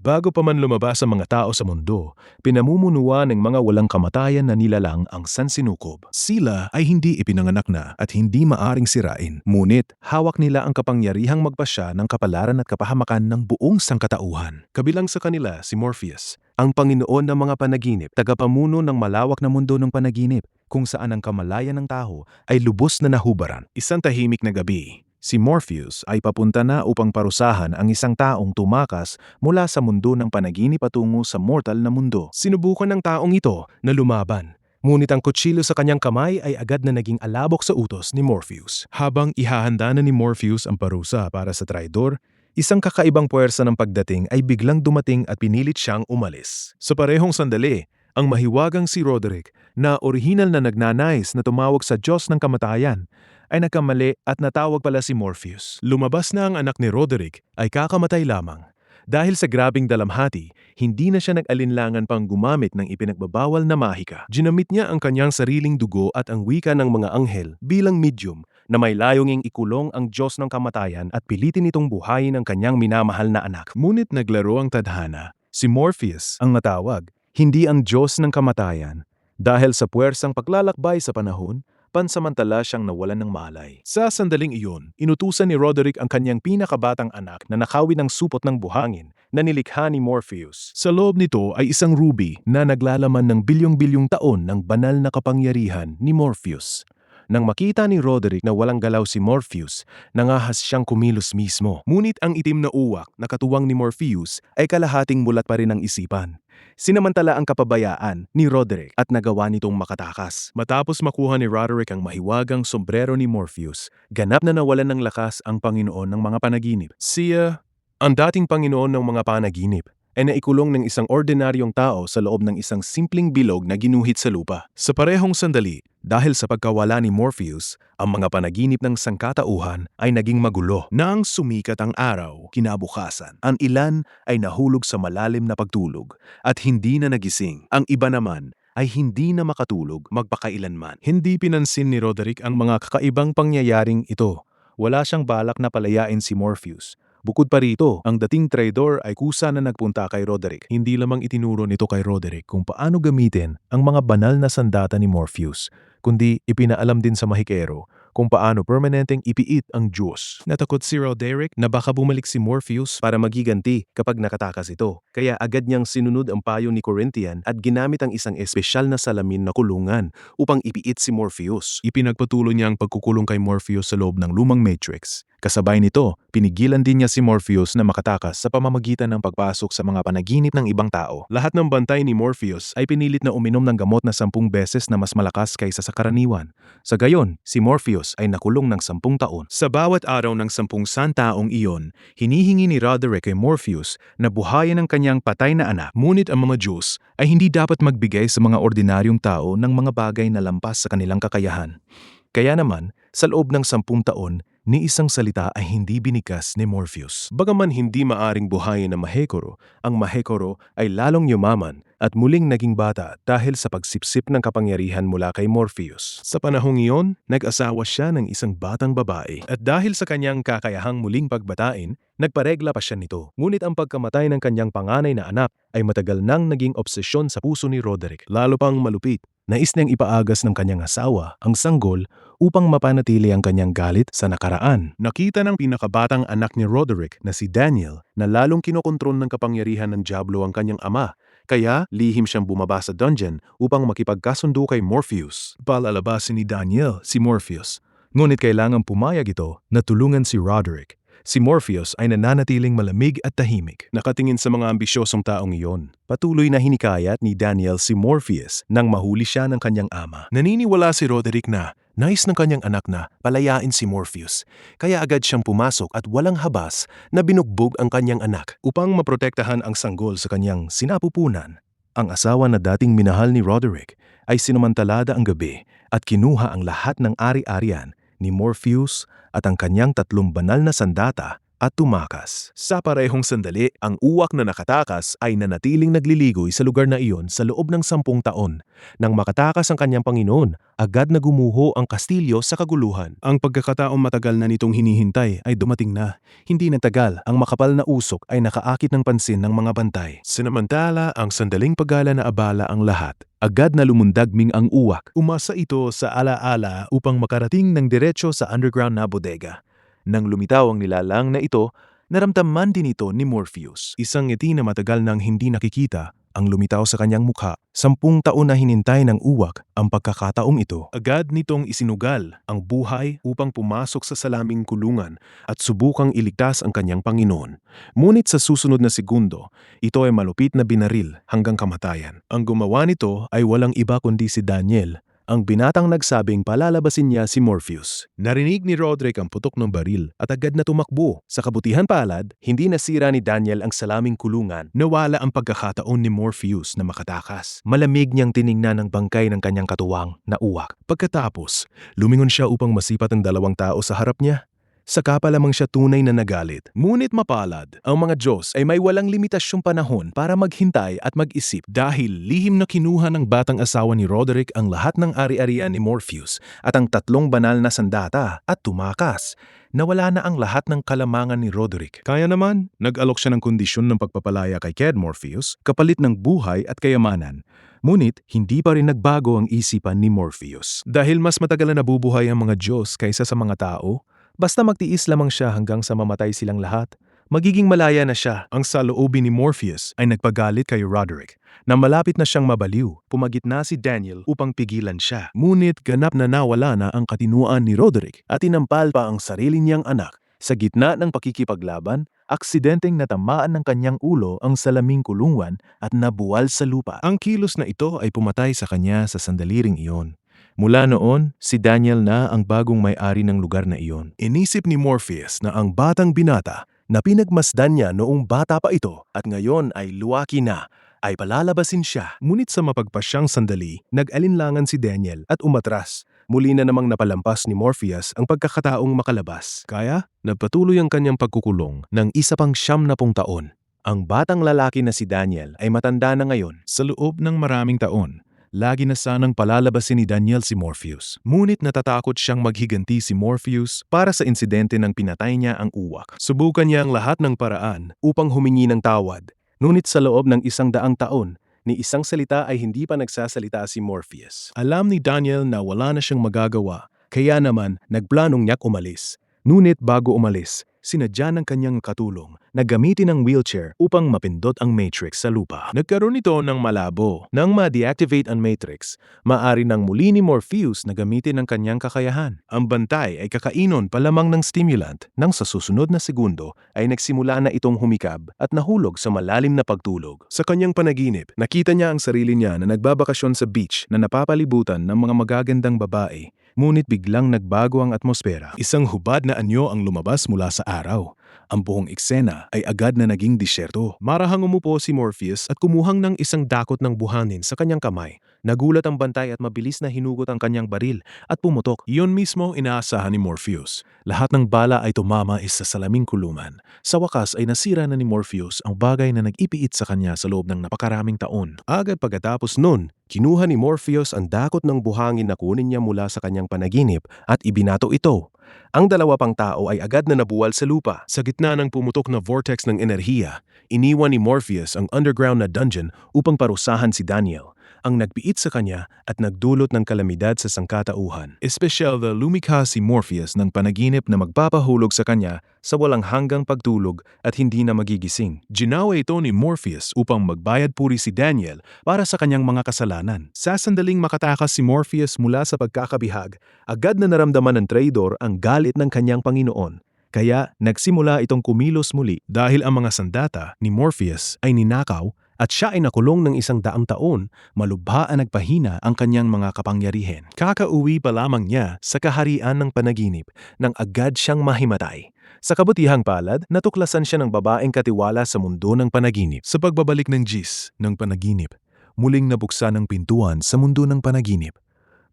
Bago pa man lumabas ang mga tao sa mundo, pinamumunuan ng mga walang kamatayan na nilalang ang sansinukob. Sila ay hindi ipinanganak na at hindi maaring sirain. Ngunit hawak nila ang kapangyarihang magpasya ng kapalaran at kapahamakan ng buong sangkatauhan. Kabilang sa kanila si Morpheus, ang Panginoon ng mga panaginip, tagapamuno ng malawak na mundo ng panaginip, kung saan ang kamalayan ng tao ay lubos na nahubaran. Isang tahimik na gabi, si Morpheus ay papunta na upang parusahan ang isang taong tumakas mula sa mundo ng panaginip patungo sa mortal na mundo. Sinubukan ng taong ito na lumaban, ngunit ang kutsilyo sa kanyang kamay ay agad na naging alabok sa utos ni Morpheus. Habang ihahanda na ni Morpheus ang parusa para sa traidor, isang kakaibang puwersa ng pagdating ay biglang dumating at pinilit siyang umalis. Sa parehong sandali, ang mahiwagang si Roderick, na orihinal na nagnanais na tumawag sa Diyos ng kamatayan, ay nagkamali at natawag pala si Morpheus. Lumabas na ang anak ni Roderick ay kakamatay lamang. Dahil sa grabing dalamhati, hindi na siya nag-alinlangan pang gumamit ng ipinagbabawal na mahika. Ginamit niya ang kanyang sariling dugo at ang wika ng mga anghel bilang medium na may layuning ikulong ang Diyos ng kamatayan at pilitin itong buhayin ang kanyang minamahal na anak. Ngunit naglaro ang tadhana. Si Morpheus ang natawag, hindi ang Diyos ng kamatayan. Dahil sa puwersang paglalakbay sa panahon, pansamantala siyang nawalan ng malay. Sa sandaling iyon, inutusan ni Roderick ang kanyang pinakabatang anak na nakawin ng supot ng buhangin na nilikha ni Morpheus. Sa loob nito ay isang ruby na naglalaman ng bilyong-bilyong taon ng banal na kapangyarihan ni Morpheus. Nang makita ni Roderick na walang galaw si Morpheus, nangahas siyang kumilos mismo. Ngunit ang itim na uwak na katuwang ni Morpheus ay kalahating mulat pa rin ang isipan. Sinamantala ang kapabayaan ni Roderick at nagawa nitong makatakas. Matapos makuha ni Roderick ang mahiwagang sombrero ni Morpheus, ganap na nawalan ng lakas ang Panginoon ng mga panaginip. Siya, ang dating Panginoon ng mga panaginip, ay naikulong ng isang ordinaryong tao sa loob ng isang simpleng bilog na ginuhit sa lupa. Sa parehong sandali, dahil sa pagkawala ni Morpheus, ang mga panaginip ng sangkatauhan ay naging magulo. Nang sumikat ang araw, kinabukasan, ang ilan ay nahulog sa malalim na pagtulog at hindi na nagising. Ang iba naman ay hindi na makatulog magpakailanman. Hindi pinansin ni Roderick ang mga kakaibang pangyayaring ito. Wala siyang balak na palayain si Morpheus. Bukod pa rito, ang dating traidor ay kusa na nagpunta kay Roderick. Hindi lamang itinuro nito kay Roderick kung paano gamitin ang mga banal na sandata ni Morpheus, kundi ipinaalam din sa mahikero kung paano permanenteng ipiit ang Diyos. Natakot si Roderick na baka bumalik si Morpheus para magiganti kapag nakatakas ito. Kaya agad niyang sinunod ang payo ni Corinthian at ginamit ang isang espesyal na salamin na kulungan upang ipiit si Morpheus. Ipinagpatuloy niya ang pagkukulong kay Morpheus sa loob ng lumang Matrix. Kasabay nito, pinigilan din niya si Morpheus na makatakas sa pamamagitan ng pagpasok sa mga panaginip ng ibang tao. Lahat ng bantay ni Morpheus ay pinilit na uminom ng gamot na 10 beses na mas malakas kaysa sa karaniwan. Sa gayon, si Morpheus ay nakulong ng 10 taon. Sa bawat araw ng 10 santaong iyon, hinihingi ni Roderick kay Morpheus na buhayin ang kanyang patay na anak. Ngunit ang mga Diyos ay hindi dapat magbigay sa mga ordinaryong tao ng mga bagay na lampas sa kanilang kakayahan. Kaya naman, sa loob ng 10 taon, ni isang salita ay hindi binikas ni Morpheus. Bagaman hindi maaring buhayin ng Mahekoro, ang Mahekoro ay lalong yumaman at muling naging bata dahil sa pagsipsip ng kapangyarihan mula kay Morpheus. Sa panahong iyon, nag-asawa siya ng isang batang babae at dahil sa kanyang kakayahang muling pagbatain, nagparegla pa siya nito. Ngunit ang pagkamatay ng kanyang panganay na anak ay matagal nang naging obsesyon sa puso ni Roderick. Lalo pang malupit, nais niyang ipaagas ng kanyang asawa, ang sanggol, upang mapanatili ang kanyang galit sa nakaraan. Nakita ng pinakabatang anak ni Roderick na si Daniel na lalong kinokontrol ng kapangyarihan ng Diablo ang kanyang ama, kaya lihim siyang bumaba sa dungeon upang makipagkasundo kay Morpheus. Palalabasin ni Daniel si Morpheus, ngunit kailangang pumayag ito na tulungan si Roderick. Si Morpheus ay nananatiling malamig at tahimik, nakatingin sa mga ambisyosong taong iyon. Patuloy na hinikayat ni Daniel si Morpheus nang mahuli siya ng kanyang ama. Naniniwala si Roderick na nais ng kanyang anak na palayain si Morpheus, kaya agad siyang pumasok at walang habas na binugbog ang kanyang anak upang maprotektahan ang sanggol sa kanyang sinapupunan. Ang asawa na dating minahal ni Roderick ay sinumantalada ang gabi at kinuha ang lahat ng ari-arian ni Morpheus at ang kanyang 3 banal na sandata at tumakas. Sa parehong sandali, ang uwak na nakatakas ay nanatiling nagliligoy sa lugar na iyon sa loob ng 10 taon. Nang makatakas ang kanyang Panginoon, agad na gumuho ang kastilyo sa kaguluhan. Ang pagkakataong matagal na nitong hinihintay ay dumating na. Hindi nagtagal, ang makapal na usok ay nakaakit ng pansin ng mga bantay. Sinamantala, ang sandaling paggala na abala ang lahat. Agad na lumundagming ang uwak. Umasa ito sa alaala upang makarating ng diretso sa underground na bodega. Nang lumitaw ang nilalang na ito, naramdaman din ito ni Morpheus. Isang ngiti na matagal nang hindi nakikita ang lumitaw sa kanyang mukha. 10 taon na hinintay ng uwak ang pagkakataong ito. Agad nitong isinugal ang buhay upang pumasok sa salaming kulungan at subukang iligtas ang kanyang Panginoon. Ngunit sa susunod na segundo, ito ay malupit na binaril hanggang kamatayan. Ang gumawa nito ay walang iba kundi si Daniel, ang binatang nagsabing palalabasin niya si Morpheus. Narinig ni Roderick ang putok ng baril at agad na tumakbo. Sa kabutihan palad, hindi nasira ni Daniel ang salaming kulungan. Nawala ang pagkakataon ni Morpheus na makatakas. Malamig niyang tiningnan ang bangkay ng kanyang katuwang na uwak. Pagkatapos, lumingon siya upang masipat ang 2 tao sa harap niya. Saka pa lamang siya tunay na nagalit. Ngunit mapalad, ang mga Diyos ay may walang limitasyong panahon para maghintay at mag-isip dahil lihim na kinuha ng batang asawa ni Roderick ang lahat ng ari-arian ni Morpheus at ang 3 banal na sandata at tumakas. Nawala na ang lahat ng kalamangan ni Roderick. Kaya naman, nag-alok siya ng kondisyon ng pagpapalaya kay Ked Morpheus kapalit ng buhay at kayamanan. Ngunit, hindi pa rin nagbago ang isipan ni Morpheus. Dahil mas matagal na nabubuhay ang mga Diyos kaysa sa mga tao, basta magtiis lamang siya hanggang sa mamatay silang lahat, magiging malaya na siya. Ang saloobin ni Morpheus ay nagpagalit kay Roderick. Nang malapit na siyang mabaliw, pumagitna si Daniel upang pigilan siya. Ngunit ganap na nawala na ang katinuan ni Roderick at tinampal pa ang sarili niyang anak. Sa gitna ng pakikipaglaban, aksidenteng natamaan ng kanyang ulo ang salaming kulungan at nabuwal sa lupa. Ang kilos na ito ay pumatay sa kanya sa sandali ring iyon. Mula noon, si Daniel na ang bagong may-ari ng lugar na iyon. Inisip ni Morpheus na ang batang binata na pinagmasdan niya noong bata pa ito at ngayon ay luwaki na, ay palalabasin siya. Ngunit sa mapagpasyang sandali, nag-alinlangan si Daniel at umatras. Muli na namang napalampas ni Morpheus ang pagkakataong makalabas. Kaya, nagpatuloy ang kanyang pagkukulong ng isa pang 70 taon. Ang batang lalaki na si Daniel ay matanda na ngayon. Sa loob ng maraming taon, lagi na sanang palalabasin ni Daniel si Morpheus. Ngunit natatakot siyang maghiganti si Morpheus para sa insidente ng pinatay niya ang uwak. Subukan niya ang lahat ng paraan upang humingi ng tawad. Ngunit sa loob ng 100 taon, ni isang salita ay hindi pa nagsasalita si Morpheus. Alam ni Daniel na wala na siyang magagawa, kaya naman nagplanong niyak umalis. Ngunit bago umalis, sinadya ng kanyang katulong na gamitin ang wheelchair upang mapindot ang matrix sa lupa. Nagkaroon ito ng malabo. Nang ma-deactivate ang matrix, maaari nang muli ni Morpheus na gamitin ang kanyang kakayahan. Ang bantay ay kakainon pa lamang ng stimulant nang sa susunod na segundo ay nagsimula na itong humikab at nahulog sa malalim na pagtulog. Sa kanyang panaginip, nakita niya ang sarili niya na nagbabakasyon sa beach na napapalibutan ng mga magagandang babae. Ngunit biglang nagbago ang atmosfera. Isang hubad na anyo ang lumabas mula sa araw. Ang buong eksena ay agad na naging disyerto. Marahang umupo si Morpheus at kumuhang ng isang dakot ng buhangin sa kanyang kamay. Nagulat ang bantay at mabilis na hinugot ang kanyang baril at pumutok. Iyon mismo inaasahan ni Morpheus. Lahat ng bala ay tumama sa salaming kulungan. Sa wakas ay nasira na ni Morpheus ang bagay na nag-ipiit sa kanya sa loob ng napakaraming taon. Agad pagkatapos nun, kinuha ni Morpheus ang dakot ng buhangin na kunin niya mula sa kanyang panaginip at ibinato ito. Ang 2 pang tao ay agad na nabuwal sa lupa. Sa gitna ng pumutok na vortex ng enerhiya, iniwan ni Morpheus ang underground na dungeon upang parusahan si Daniel, ang nagpiit sa kanya at nagdulot ng kalamidad sa sangkatauhan. Espesyal na lumikha si Morpheus ng panaginip na magpapahulog sa kanya sa walang hanggang pagtulog at hindi na magigising. Ginawa ito ni Morpheus upang magbayad puri si Daniel para sa kanyang mga kasalanan. Sa sandaling makatakas si Morpheus mula sa pagkakabihag, agad na naramdaman ng traidor ang galit ng kanyang Panginoon. Kaya nagsimula itong kumilos muli dahil ang mga sandata ni Morpheus ay ninakaw at siya ay nakulong ng 100 taon, malubha ang nagpahina ang kanyang mga kapangyarihan. Kakauwi pa lamang niya sa kaharian ng panaginip nang agad siyang mahimatay. Sa kabutihang palad, natuklasan siya ng babaeng katiwala sa mundo ng panaginip. Sa pagbabalik ng Gis ng panaginip, muling nabuksan ang pintuan sa mundo ng panaginip.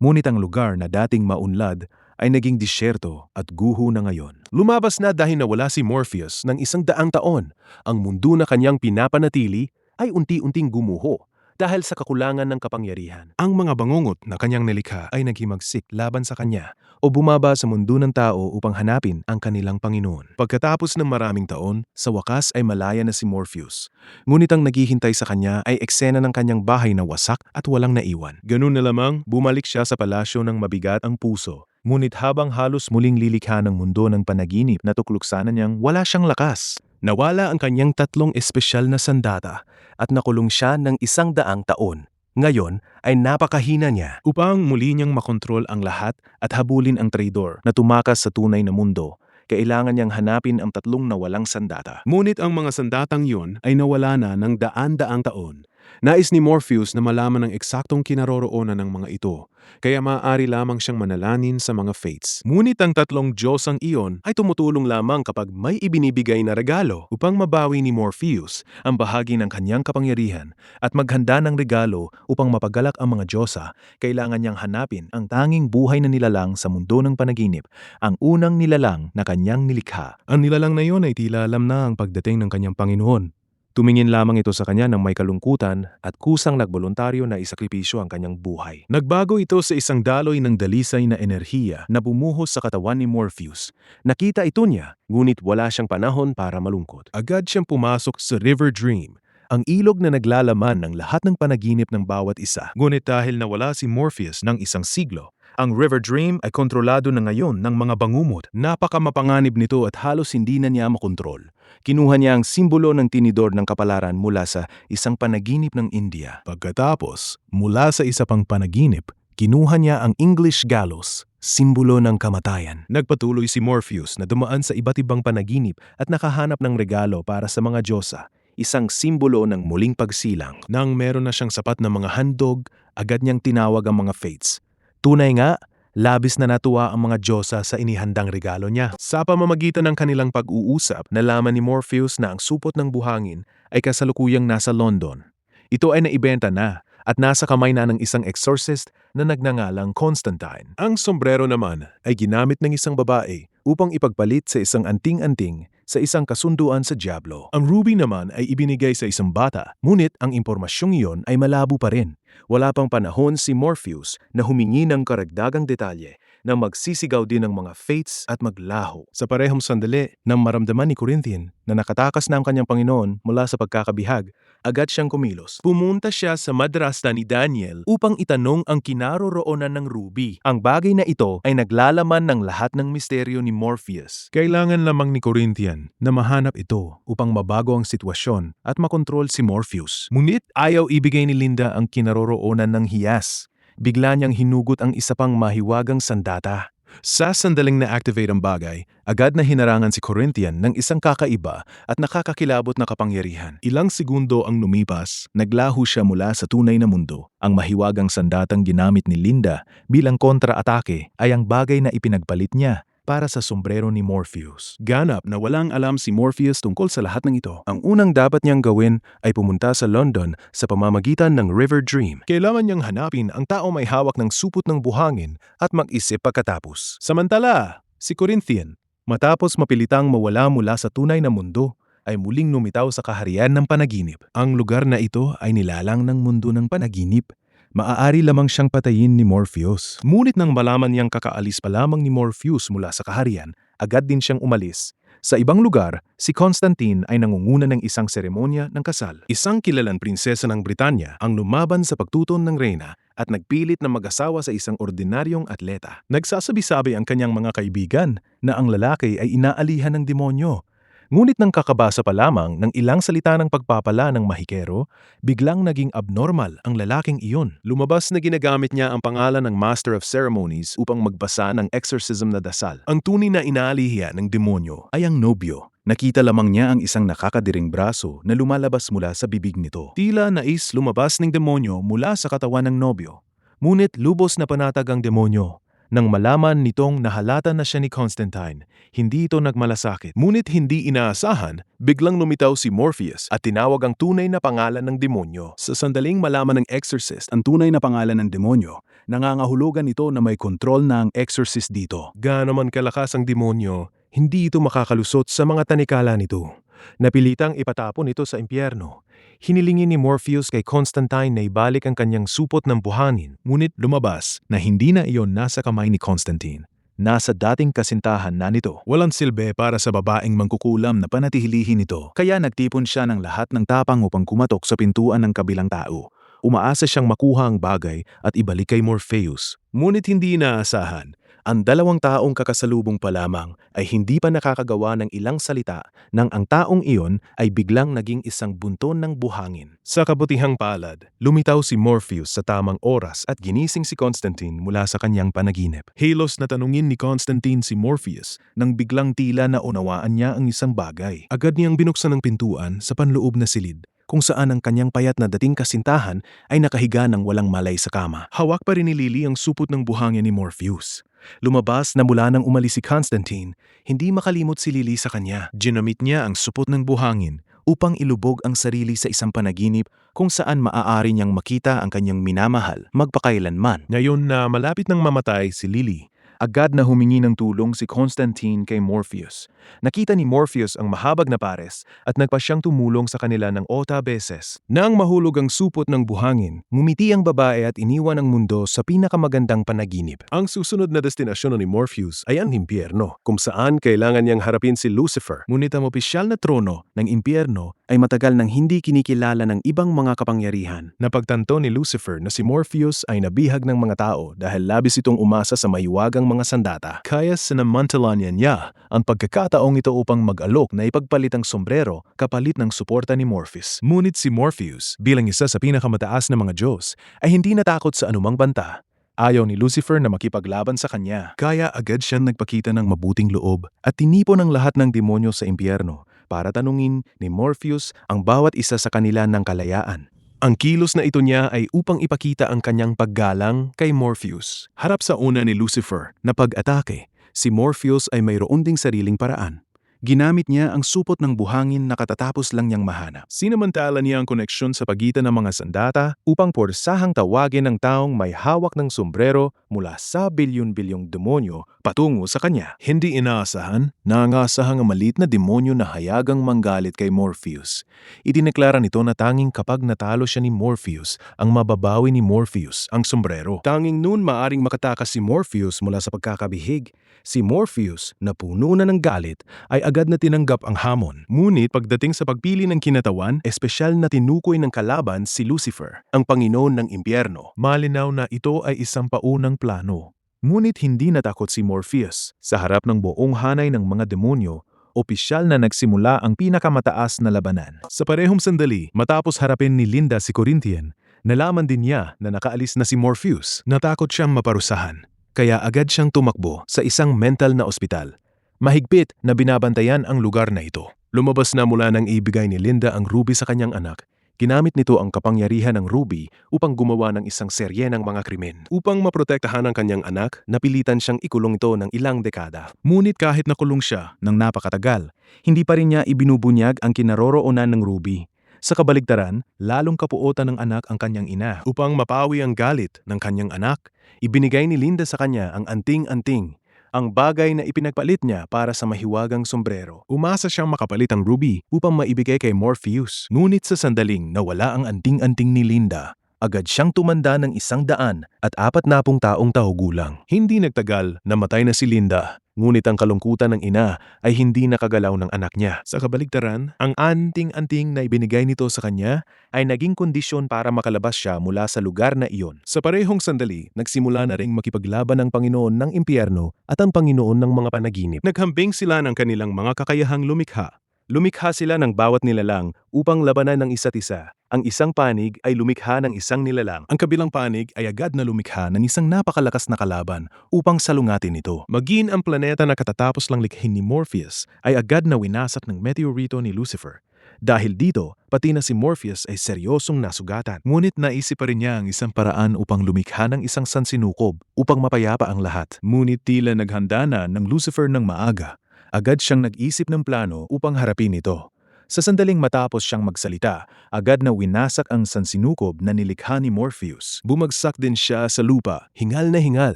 Ngunit ang lugar na dating maunlad ay naging disyerto at guho na ngayon. Lumabas na dahil nawala si Morpheus ng 100 taon. Ang mundo na kanyang pinapanatili ay unti-unting gumuho dahil sa kakulangan ng kapangyarihan. Ang mga bangungot na kanyang nilikha ay naghimagsik laban sa kanya o bumaba sa mundo ng tao upang hanapin ang kanilang Panginoon. Pagkatapos ng maraming taon, sa wakas ay malaya na si Morpheus. Ngunit ang naghihintay sa kanya ay eksena ng kanyang bahay na wasak at walang naiwan. Ganun na lamang, bumalik siya sa palasyo ng mabigat ang puso. Ngunit habang halos muling lilikha ng mundo ng panaginip na tukluksanan niyang wala siyang lakas. Nawala ang kanyang 3 espesyal na sandata at nakulong siya ng 100 taon. Ngayon ay napakahina niya. Upang muli niyang makontrol ang lahat at habulin ang traidor na tumakas sa tunay na mundo, kailangan niyang hanapin ang 3 nawalang sandata. Ngunit ang mga sandatang yun ay nawala na ng daan-daang taon. Nais ni Morpheus na malaman ang eksaktong kinaroroonan ng mga ito, kaya maaari lamang siyang manalangin sa mga fates. Ngunit ang 3 Diyosang iyon ay tumutulong lamang kapag may ibinibigay na regalo upang mabawi ni Morpheus ang bahagi ng kanyang kapangyarihan at maghanda ng regalo upang mapagalak ang mga Diyosa. Kailangan niyang hanapin ang tanging buhay na nilalang sa mundo ng panaginip, ang unang nilalang na kanyang nilikha. Ang nilalang na iyon ay tila alam na ang pagdating ng kanyang Panginoon. Tumingin lamang ito sa kanya ng may kalungkutan at kusang nagboluntaryo na isakripisyo ang kanyang buhay. Nagbago ito sa isang daloy ng dalisay na enerhiya na bumuhos sa katawan ni Morpheus. Nakita ito niya, ngunit wala siyang panahon para malungkot. Agad siyang pumasok sa River Dream, ang ilog na naglalaman ng lahat ng panaginip ng bawat isa. Ngunit dahil nawala si Morpheus ng 1 siglo, ang River Dream ay kontrolado na ngayon ng mga bangumot. Napakamapanganib nito at halos hindi na niya makontrol. Kinuha niya ang simbolo ng tinidor ng kapalaran mula sa isang panaginip ng India. Pagkatapos, mula sa isa pang panaginip, kinuha niya ang English gallows, simbolo ng kamatayan. Nagpatuloy si Morpheus na dumaan sa iba't ibang panaginip at nakahanap ng regalo para sa mga Diyosa, isang simbolo ng muling pagsilang. Nang meron na siyang sapat na mga handog, agad niyang tinawag ang mga fates. Tunay nga, labis na natuwa ang mga Diyosa sa inihandang regalo niya. Sa pamamagitan ng kanilang pag-uusap, nalaman ni Morpheus na ang supot ng buhangin ay kasalukuyang nasa London. Ito ay naibenta na at nasa kamay na ng isang exorcist na nagngangalang Constantine. Ang sombrero naman ay ginamit ng isang babae upang ipagpalit sa isang anting-anting sa isang kasunduan sa Diablo. Ang ruby naman ay ibinigay sa isang bata, ngunit ang impormasyong iyon ay malabo pa rin. Wala pang panahon si Morpheus na humingi ng karagdagang detalye na magsisigaw din ng mga fates at maglaho. Sa parehong sandali, nang maramdaman ni Corinthian na nakatakas na ang kanyang Panginoon mula sa pagkakabihag, agad siyang kumilos. Pumunta siya sa madrasta ni Daniel upang itanong ang kinaroroonan ng ruby. Ang bagay na ito ay naglalaman ng lahat ng misteryo ni Morpheus. Kailangan lamang ni Corinthian na mahanap ito upang mabago ang sitwasyon at makontrol si Morpheus. Ngunit ayaw ibigay ni Linda ang kinaroroonan ng hiyas. Bigla niyang hinugot ang isa pang mahiwagang sandata. Sa sandaling na-activate ang bagay, agad na hinarangan si Corinthian ng isang kakaiba at nakakakilabot na kapangyarihan. Ilang segundo ang lumipas, naglaho siya mula sa tunay na mundo. Ang mahiwagang sandatang ginamit ni Linda bilang kontra-atake ay ang bagay na ipinagpalit niya para sa sombrero ni Morpheus. Ganap na walang alam si Morpheus tungkol sa lahat ng ito. Ang unang dapat niyang gawin ay pumunta sa London sa pamamagitan ng River Dream. Kailangan niyang hanapin ang tao may hawak ng supot ng buhangin at mag-isip pagkatapos. Samantala, si Corinthian, matapos mapilitang mawala mula sa tunay na mundo, ay muling lumitaw sa kaharian ng panaginip. Ang lugar na ito ay nilalang ng mundo ng panaginip. Maaari lamang siyang patayin ni Morpheus. Ngunit nang malaman niyang kakaalis pa lamang ni Morpheus mula sa kaharian, agad din siyang umalis. Sa ibang lugar, si Constantine ay nangunguna ng isang seremonya ng kasal. Isang kilalang prinsesa ng Britanya ang lumaban sa pagtuton ng reyna at nagpilit na mag-asawa sa isang ordinaryong atleta. Nagsasabi-sabi ang kanyang mga kaibigan na ang lalaki ay inaalihan ng demonyo. Ngunit nang kakabasa pa lamang ng ilang salita ng pagpapala ng mahikero, biglang naging abnormal ang lalaking iyon. Lumabas na ginagamit niya ang pangalan ng Master of Ceremonies upang magbasa ng exorcism na dasal. Ang tunay na inaalihiya ng demonyo ay ang nobyo. Nakita lamang niya ang isang nakakadiring braso na lumalabas mula sa bibig nito. Tila nais lumabas ng demonyo mula sa katawan ng nobyo. Ngunit lubos na panatag ang demonyo. Nang malaman nitong nahalata na siya ni Constantine, hindi ito nagmalasakit. Ngunit hindi inaasahan, biglang lumitaw si Morpheus at tinawag ang tunay na pangalan ng demonyo. Sa sandaling malaman ng exorcist ang tunay na pangalan ng demonyo, Nangangahulugan ito na may kontrol na ang exorcist dito. Gaano man kalakas ang demonyo, hindi ito makakalusot sa mga tanikala nito. Napilitang ipatapon ito sa impyerno. Hinilingin ni Morpheus kay Constantine na ibalik ang kanyang supot ng buhangin, ngunit lumabas na hindi na iyon nasa kamay ni Constantine. Nasa dating kasintahan na nito. Walang silbi para sa babaeng mangkukulam na panatilihin ito. Kaya nagtipon siya ng lahat ng tapang upang kumatok sa pintuan ng kabilang tao. Umaasa siyang makuha ang bagay at ibalik kay Morpheus. Ngunit hindi inaasahan. Ang dalawang taong kakasalubong pa lamang ay hindi pa nakakagawa ng ilang salita nang ang taong iyon ay biglang naging isang bunton ng buhangin. Sa kabutihang palad, lumitaw si Morpheus sa tamang oras at ginising si Constantine mula sa kanyang panaginip. Halos na tanungin ni Constantine si Morpheus nang biglang tila na unawaan niya ang isang bagay. Agad niyang binuksan ang pintuan sa panloob na silid, kung saan ang kanyang payat na dating kasintahan ay nakahiga ng walang malay sa kama. Hawak pa rin ni Lily ang supot ng buhangin ni Morpheus. Lumabas na mula nang umalis si Constantine, hindi makalimot si Lily sa kanya. Ginamit niya ang supot ng buhangin upang ilubog ang sarili sa isang panaginip kung saan maaari niyang makita ang kanyang minamahal magpakailanman. Ngayon na malapit nang mamatay si Lily, agad na humingi ng tulong si Constantine kay Morpheus. Nakita ni Morpheus ang mahabag na pares at nagpa siyang tumulong sa kanila ng 8 beses. Nang mahulog ang supot ng buhangin, ngumiti ang babae at iniwan ang mundo sa pinakamagandang panaginip. Ang susunod na destinasyon ni Morpheus ay ang impyerno, kung saan kailangan niyang harapin si Lucifer. Ngunit ang opisyal na trono ng impyerno ay matagal nang hindi kinikilala ng ibang mga kapangyarihan. Napagtanto ni Lucifer na si Morpheus ay nabihag ng mga tao dahil labis itong umasa sa mahiwagang mga sandata. Kaya sinamantalan niya ang pagkakataong ito upang mag-alok na ipagpalit ang sombrero kapalit ng suporta ni Morpheus. Ngunit si Morpheus, bilang isa sa pinakamataas na mga Diyos, ay hindi natakot sa anumang banta. Ayaw ni Lucifer na makipaglaban sa kanya, kaya agad siyang nagpakita ng mabuting loob at tinipon ang lahat ng demonyo sa impyerno para tanungin ni Morpheus ang bawat isa sa kanila ng kalayaan. Ang kilos na ito niya ay upang ipakita ang kanyang paggalang kay Morpheus. Harap sa una ni Lucifer na pag-atake, si Morpheus ay mayroon ding sariling paraan. Ginamit niya ang supot ng buhangin na katatapos lang niyang mahanap. Sinamantala niya ang koneksyon sa pagitan ng mga sandata upang porsahang tawagin ang taong may hawak ng sombrero mula sa bilyon-bilyong demonyo patungo sa kanya. Hindi inaasahan, nangasahang ang maliit na demonyo na hayagang manggalit kay Morpheus. Idineklara nito na tanging kapag natalo siya ni Morpheus, ang mababawi ni Morpheus ang sombrero. Tanging noon maaring makatakas si Morpheus mula sa pagkakabihig. Si Morpheus, na puno na ng galit, ay agad na tinanggap ang hamon. Ngunit pagdating sa pagpili ng kinatawan, espesyal na tinukoy ng kalaban si Lucifer, ang Panginoon ng impyerno. Malinaw na ito ay isang paunang plano. Ngunit hindi natakot si Morpheus. Sa harap ng buong hanay ng mga demonyo, opisyal na nagsimula ang pinakamataas na labanan. Sa parehong sandali, matapos harapin ni Linda si Corinthian, nalaman din niya na nakaalis na si Morpheus. Natakot siyang maparusahan. Kaya agad siyang tumakbo sa isang mental na ospital. Mahigpit na binabantayan ang lugar na ito. Lumabas na mula nang ibigay ni Linda ang ruby sa kanyang anak. Ginamit nito ang kapangyarihan ng ruby upang gumawa ng isang serye ng mga krimen. Upang maprotektahan ang kanyang anak, napilitan siyang ikulong ito ng ilang dekada. Ngunit kahit nakulong siya ng napakatagal, hindi pa rin niya ibinubunyag ang kinaroroonan ng ruby. Sa kabaligtaran, lalong kapuotan ng anak ang kanyang ina. Upang mapawi ang galit ng kanyang anak, ibinigay ni Linda sa kanya ang anting-anting, ang bagay na ipinagpalit niya para sa mahiwagang sombrero. Umasa siyang makapalit ang ruby upang maibigay kay Morpheus. Ngunit sa sandaling nawala ang anting-anting ni Linda, agad siyang tumanda ng 140 taong gulang. Hindi nagtagal, namatay na si Linda. Ngunit ang kalungkutan ng ina ay hindi nakagalaw ng anak niya. Sa kabaligtaran, ang anting-anting na ibinigay nito sa kanya ay naging kondisyon para makalabas siya mula sa lugar na iyon. Sa parehong sandali, nagsimula na ring makipaglaban ang Panginoon ng impyerno at ang Panginoon ng mga panaginip. Naghambing sila ng kanilang mga kakayahang lumikha. Lumikha sila ng bawat nilalang upang labanan ng isa't isa. Ang isang panig ay lumikha ng isang nilalang. Ang kabilang panig ay agad na lumikha ng isang napakalakas na kalaban upang salungatin ito. Maging ang planeta na katatapos lang likhin ni Morpheus ay agad na winasak ng meteorito ni Lucifer. Dahil dito, pati na si Morpheus ay seryosong nasugatan. Ngunit naisip pa rin niya ang isang paraan upang lumikha ng isang sansinukob upang mapayapa ang lahat. Ngunit tila naghanda na ng Lucifer ng maaga. Agad siyang nag-isip ng plano upang harapin ito. Sa sandaling matapos siyang magsalita, agad na winasak ang sansinukob na nilikha ni Morpheus. Bumagsak din siya sa lupa, hingal na hingal.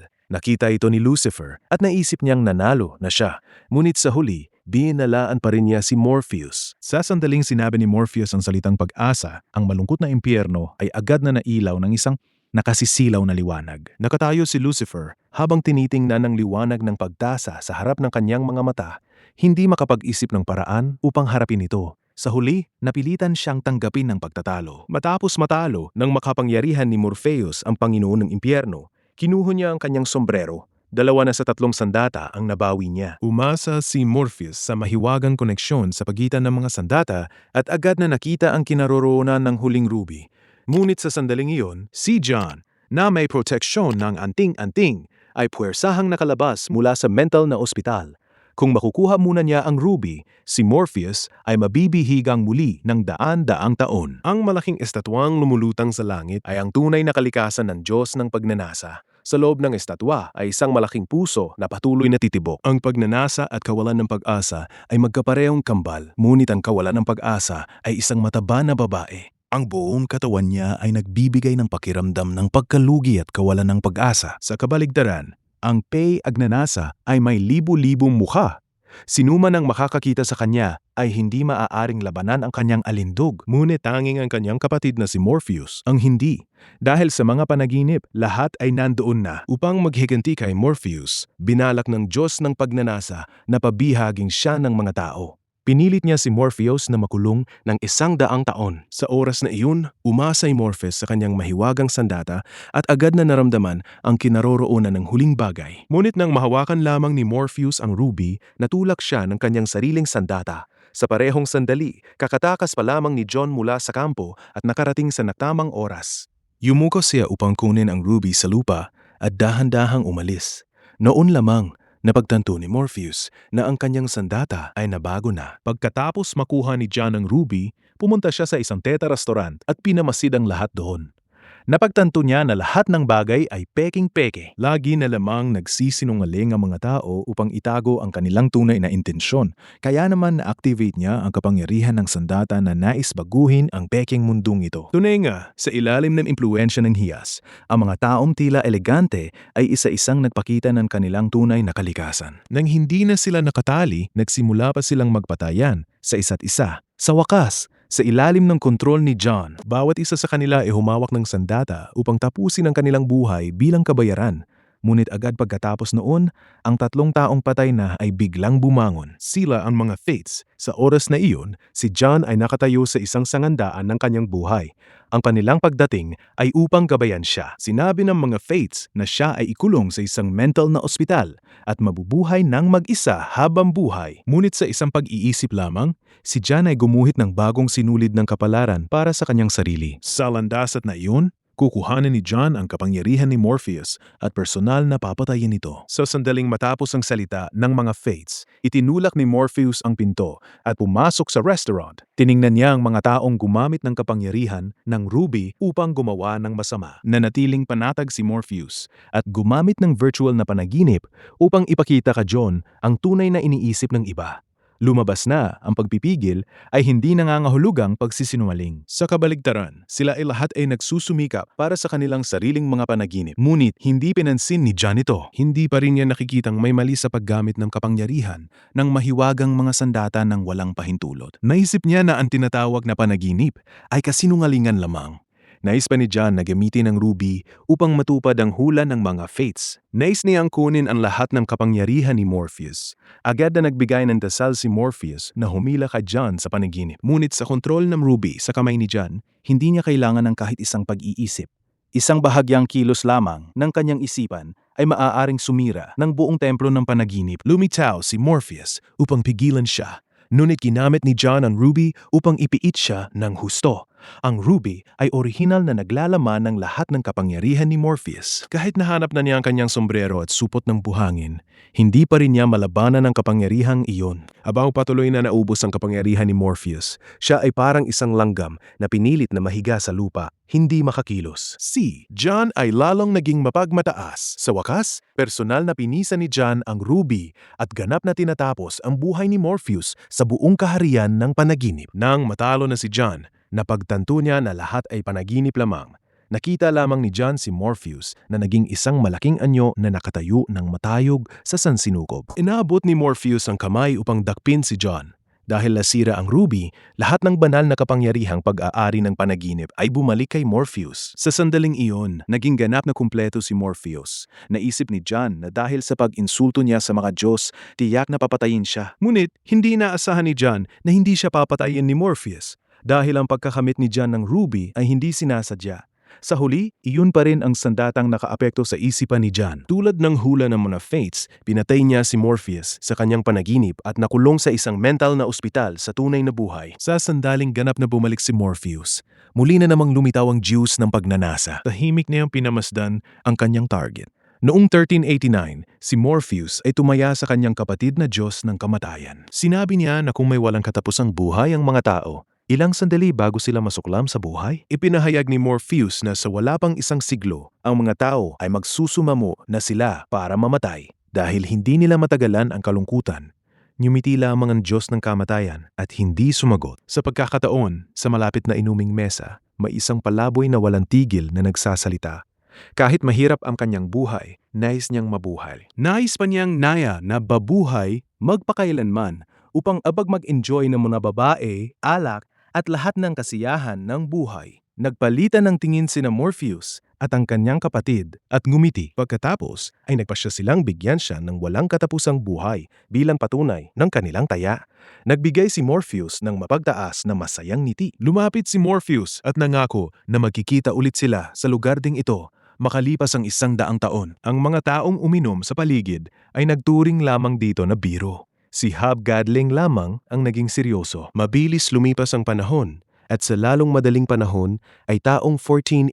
Nakita ito ni Lucifer at naisip niyang nanalo na siya. Ngunit sa huli, binalaan pa rin niya si Morpheus. Sa sandaling sinabi ni Morpheus ang salitang pag-asa, ang malungkot na impyerno ay agad na nailaw ng isang nakasisilaw na liwanag. Nakatayo si Lucifer habang tinitingnan ng liwanag ng pagtasa sa harap ng kanyang mga mata, hindi makapag-isip ng paraan upang harapin ito. Sa huli, napilitan siyang tanggapin ng pagtatalo. Matapos matalo ng makapangyarihan ni Morpheus ang Panginoon ng Impyerno, kinuha niya ang kanyang sombrero. 2 na sa 3 sandata ang nabawi niya. Umasa si Morpheus sa mahiwagang koneksyon sa pagitan ng mga sandata at agad na nakita ang kinaroroonan ng huling ruby. Ngunit sa sandaling iyon, si John, na may proteksyon ng anting-anting, ay puwersahang nakalabas mula sa mental na ospital. Kung makukuha muna niya ang ruby, si Morpheus ay mabibihigang muli ng daan-daang taon. Ang malaking estatwang lumulutang sa langit ay ang tunay na kalikasan ng Diyos ng pagnanasa. Sa loob ng estatwa ay isang malaking puso na patuloy na titibok. Ang pagnanasa at kawalan ng pag-asa ay magkaparehong kambal, ngunit ang kawalan ng pag-asa ay isang mataba na babae. Ang buong katawan niya ay nagbibigay ng pakiramdam ng pagkalugi at kawalan ng pag-asa. Sa kabaligtaran, ang Pei Agnanasa ay may libu-libong mukha. Sinuman ang makakakita sa kanya ay hindi maaaring labanan ang kanyang alindog. Ngunit tanging ang kanyang kapatid na si Morpheus ang hindi. Dahil sa mga panaginip, lahat ay nandoon na. Upang maghiganti kay Morpheus, binalak ng Diyos ng pagnanasa na pabihaging siya ng mga tao. Pinilit niya si Morpheus na makulong ng 100 taon. Sa oras na iyon, umasa si Morpheus sa kanyang mahiwagang sandata at agad na naramdaman ang kinaroroonan ng huling bagay. Ngunit nang mahawakan lamang ni Morpheus ang ruby, natulak siya ng kanyang sariling sandata. Sa parehong sandali, kakatakas pa lamang ni John mula sa kampo at nakarating sa natamang oras. Yumuko siya upang kunin ang ruby sa lupa at dahan-dahang umalis. Noon lamang, napagtanto ni Morpheus na ang kanyang sandata ay nabago na. Pagkatapos makuha ni John ang ruby, pumunta siya sa isang teta restaurant at pinamasid ang lahat doon. Napagtanto niya na lahat ng bagay ay peking-peke. Lagi na lamang nagsisinungaling ang mga tao upang itago ang kanilang tunay na intensyon. Kaya naman na-activate niya ang kapangyarihan ng sandata na nais baguhin ang peking mundong ito. Tunay nga, sa ilalim ng impluwensya ng hiyas, ang mga taong tila elegante ay isa-isang nagpakita ng kanilang tunay na kalikasan. Nang hindi na sila nakatali, nagsimula pa silang magpatayan sa isa't isa. Sa wakas, sa ilalim ng kontrol ni John, bawat isa sa kanila ay humawak ng sandata upang tapusin ang kanilang buhay bilang kabayaran. Ngunit agad pagkatapos noon, ang 3 taong patay na ay biglang bumangon. Sila ang mga Fates. Sa oras na iyon, si John ay nakatayo sa isang sangandaan ng kanyang buhay. Ang kanilang pagdating ay upang gabayan siya. Sinabi ng mga Fates na siya ay ikulong sa isang mental na ospital at mabubuhay ng mag-isa habang buhay. Ngunit sa isang pag-iisip lamang, si John ay gumuhit ng bagong sinulid ng kapalaran para sa kanyang sarili. Sa landasat na iyon, kukuhanin ni John ang kapangyarihan ni Morpheus at personal na papatayin ito. Sa sandaling matapos ang salita ng mga Fates, itinulak ni Morpheus ang pinto at pumasok sa restaurant. Tiningnan niya ang mga taong gumamit ng kapangyarihan ng ruby upang gumawa ng masama. Nanatiling panatag si Morpheus at gumamit ng virtual na panaginip upang ipakita kay John ang tunay na iniisip ng iba. Lumabas na ang pagpipigil ay hindi nangangahulugang pagsisinungaling. Sa kabaligtaran, sila ay lahat ay nagsusumikap para sa kanilang sariling mga panaginip. Ngunit hindi pinansin ni John ito. Hindi pa rin niya nakikitang may mali sa paggamit ng kapangyarihan ng mahiwagang mga sandata ng walang pahintulot. Naisip niya na ang tinatawag na panaginip ay kasinungalingan lamang. Nais pa ni John na gamitin ang ruby upang matupad ang hula ng mga Fates. Nais niyang kunin ang lahat ng kapangyarihan ni Morpheus. Agad na nagbigay ng dasal si Morpheus na humila kay John sa panaginip. Ngunit sa kontrol ng ruby sa kamay ni John, hindi niya kailangan ng kahit isang pag-iisip. Isang bahagyang kilos lamang ng kanyang isipan ay maaaring sumira ng buong templo ng panaginip. Lumitaw si Morpheus upang pigilan siya. Ngunit ginamit ni John ang ruby upang ipiit siya ng husto. Ang ruby ay orihinal na naglalaman ng lahat ng kapangyarihan ni Morpheus. Kahit nahanap na niya ang kanyang sombrero at supot ng buhangin, hindi pa rin niya malabanan ang kapangyarihang iyon. Habang patuloy na naubos ang kapangyarihan ni Morpheus, siya ay parang isang langgam na pinilit na mahiga sa lupa, hindi makakilos. Si John ay lalong naging mapagmataas. Sa wakas, personal na pinisa ni John ang ruby at ganap na tinatapos ang buhay ni Morpheus sa buong kaharian ng panaginip. Nang matalo na si John, napagtanto niya na lahat ay panaginip lamang. Nakita lamang ni John si Morpheus na naging isang malaking anyo na nakatayo ng matayog sa sansinukob. Inaabot ni Morpheus ang kamay upang dakpin si John. Dahil nasira ang ruby, lahat ng banal na kapangyarihang pag-aari ng panaginip ay bumalik kay Morpheus. Sa sandaling iyon, naging ganap na kumpleto si Morpheus. Naisip ni John na dahil sa pag-insulto niya sa mga Diyos, tiyak na papatayin siya. Ngunit, hindi inaasahan ni John na hindi siya papatayin ni Morpheus. Dahil ang pagkakamit ni John ng ruby ay hindi sinasadya. Sa huli, iyon pa rin ang sandatang nakaapekto sa isipan ni John. Tulad ng hula ng mga fates, pinatay niya si Morpheus sa kanyang panaginip at nakulong sa isang mental na ospital sa tunay na buhay. Sa sandaling ganap na bumalik si Morpheus, muli na namang lumitaw ang juice ng pagnanasa. Tahimik niyang pinamasdan ang kanyang target. Noong 1389, si Morpheus ay tumaya sa kanyang kapatid na Diyos ng kamatayan. Sinabi niya na kung may walang katapusang buhay ang mga tao, ilang sandali bago sila masuklam sa buhay, ipinahayag ni Morpheus na sa wala pang isang siglo, ang mga tao ay magsusumamo na sila para mamatay. Dahil hindi nila matagalan ang kalungkutan, ngumiti lamang ang Diyos ng kamatayan at hindi sumagot. Sa pagkakataon, sa malapit na inuming mesa, may isang palaboy na walang tigil na nagsasalita. Kahit mahirap ang kanyang buhay, nais niyang mabuhay. Nais pa niyang naya na babuhay magpakailanman upang abag mag-enjoy ng mga babae, alak, at lahat ng kasiyahan ng buhay. Nagpalitan ng tingin sina Morpheus at ang kanyang kapatid at ngumiti. Pagkatapos ay nagpasya silang bigyan siya ng walang katapusang buhay bilang patunay ng kanilang taya. Nagbigay si Morpheus ng mapagtaas na masayang ngiti. Lumapit si Morpheus at nangako na magkikita ulit sila sa lugar ding ito makalipas ang 100 taon. Ang mga taong uminom sa paligid ay nagturing lamang dito na biro. Si Hobgoblin lamang ang naging seryoso. Mabilis lumipas ang panahon at sa lalong madaling panahon ay taong 1489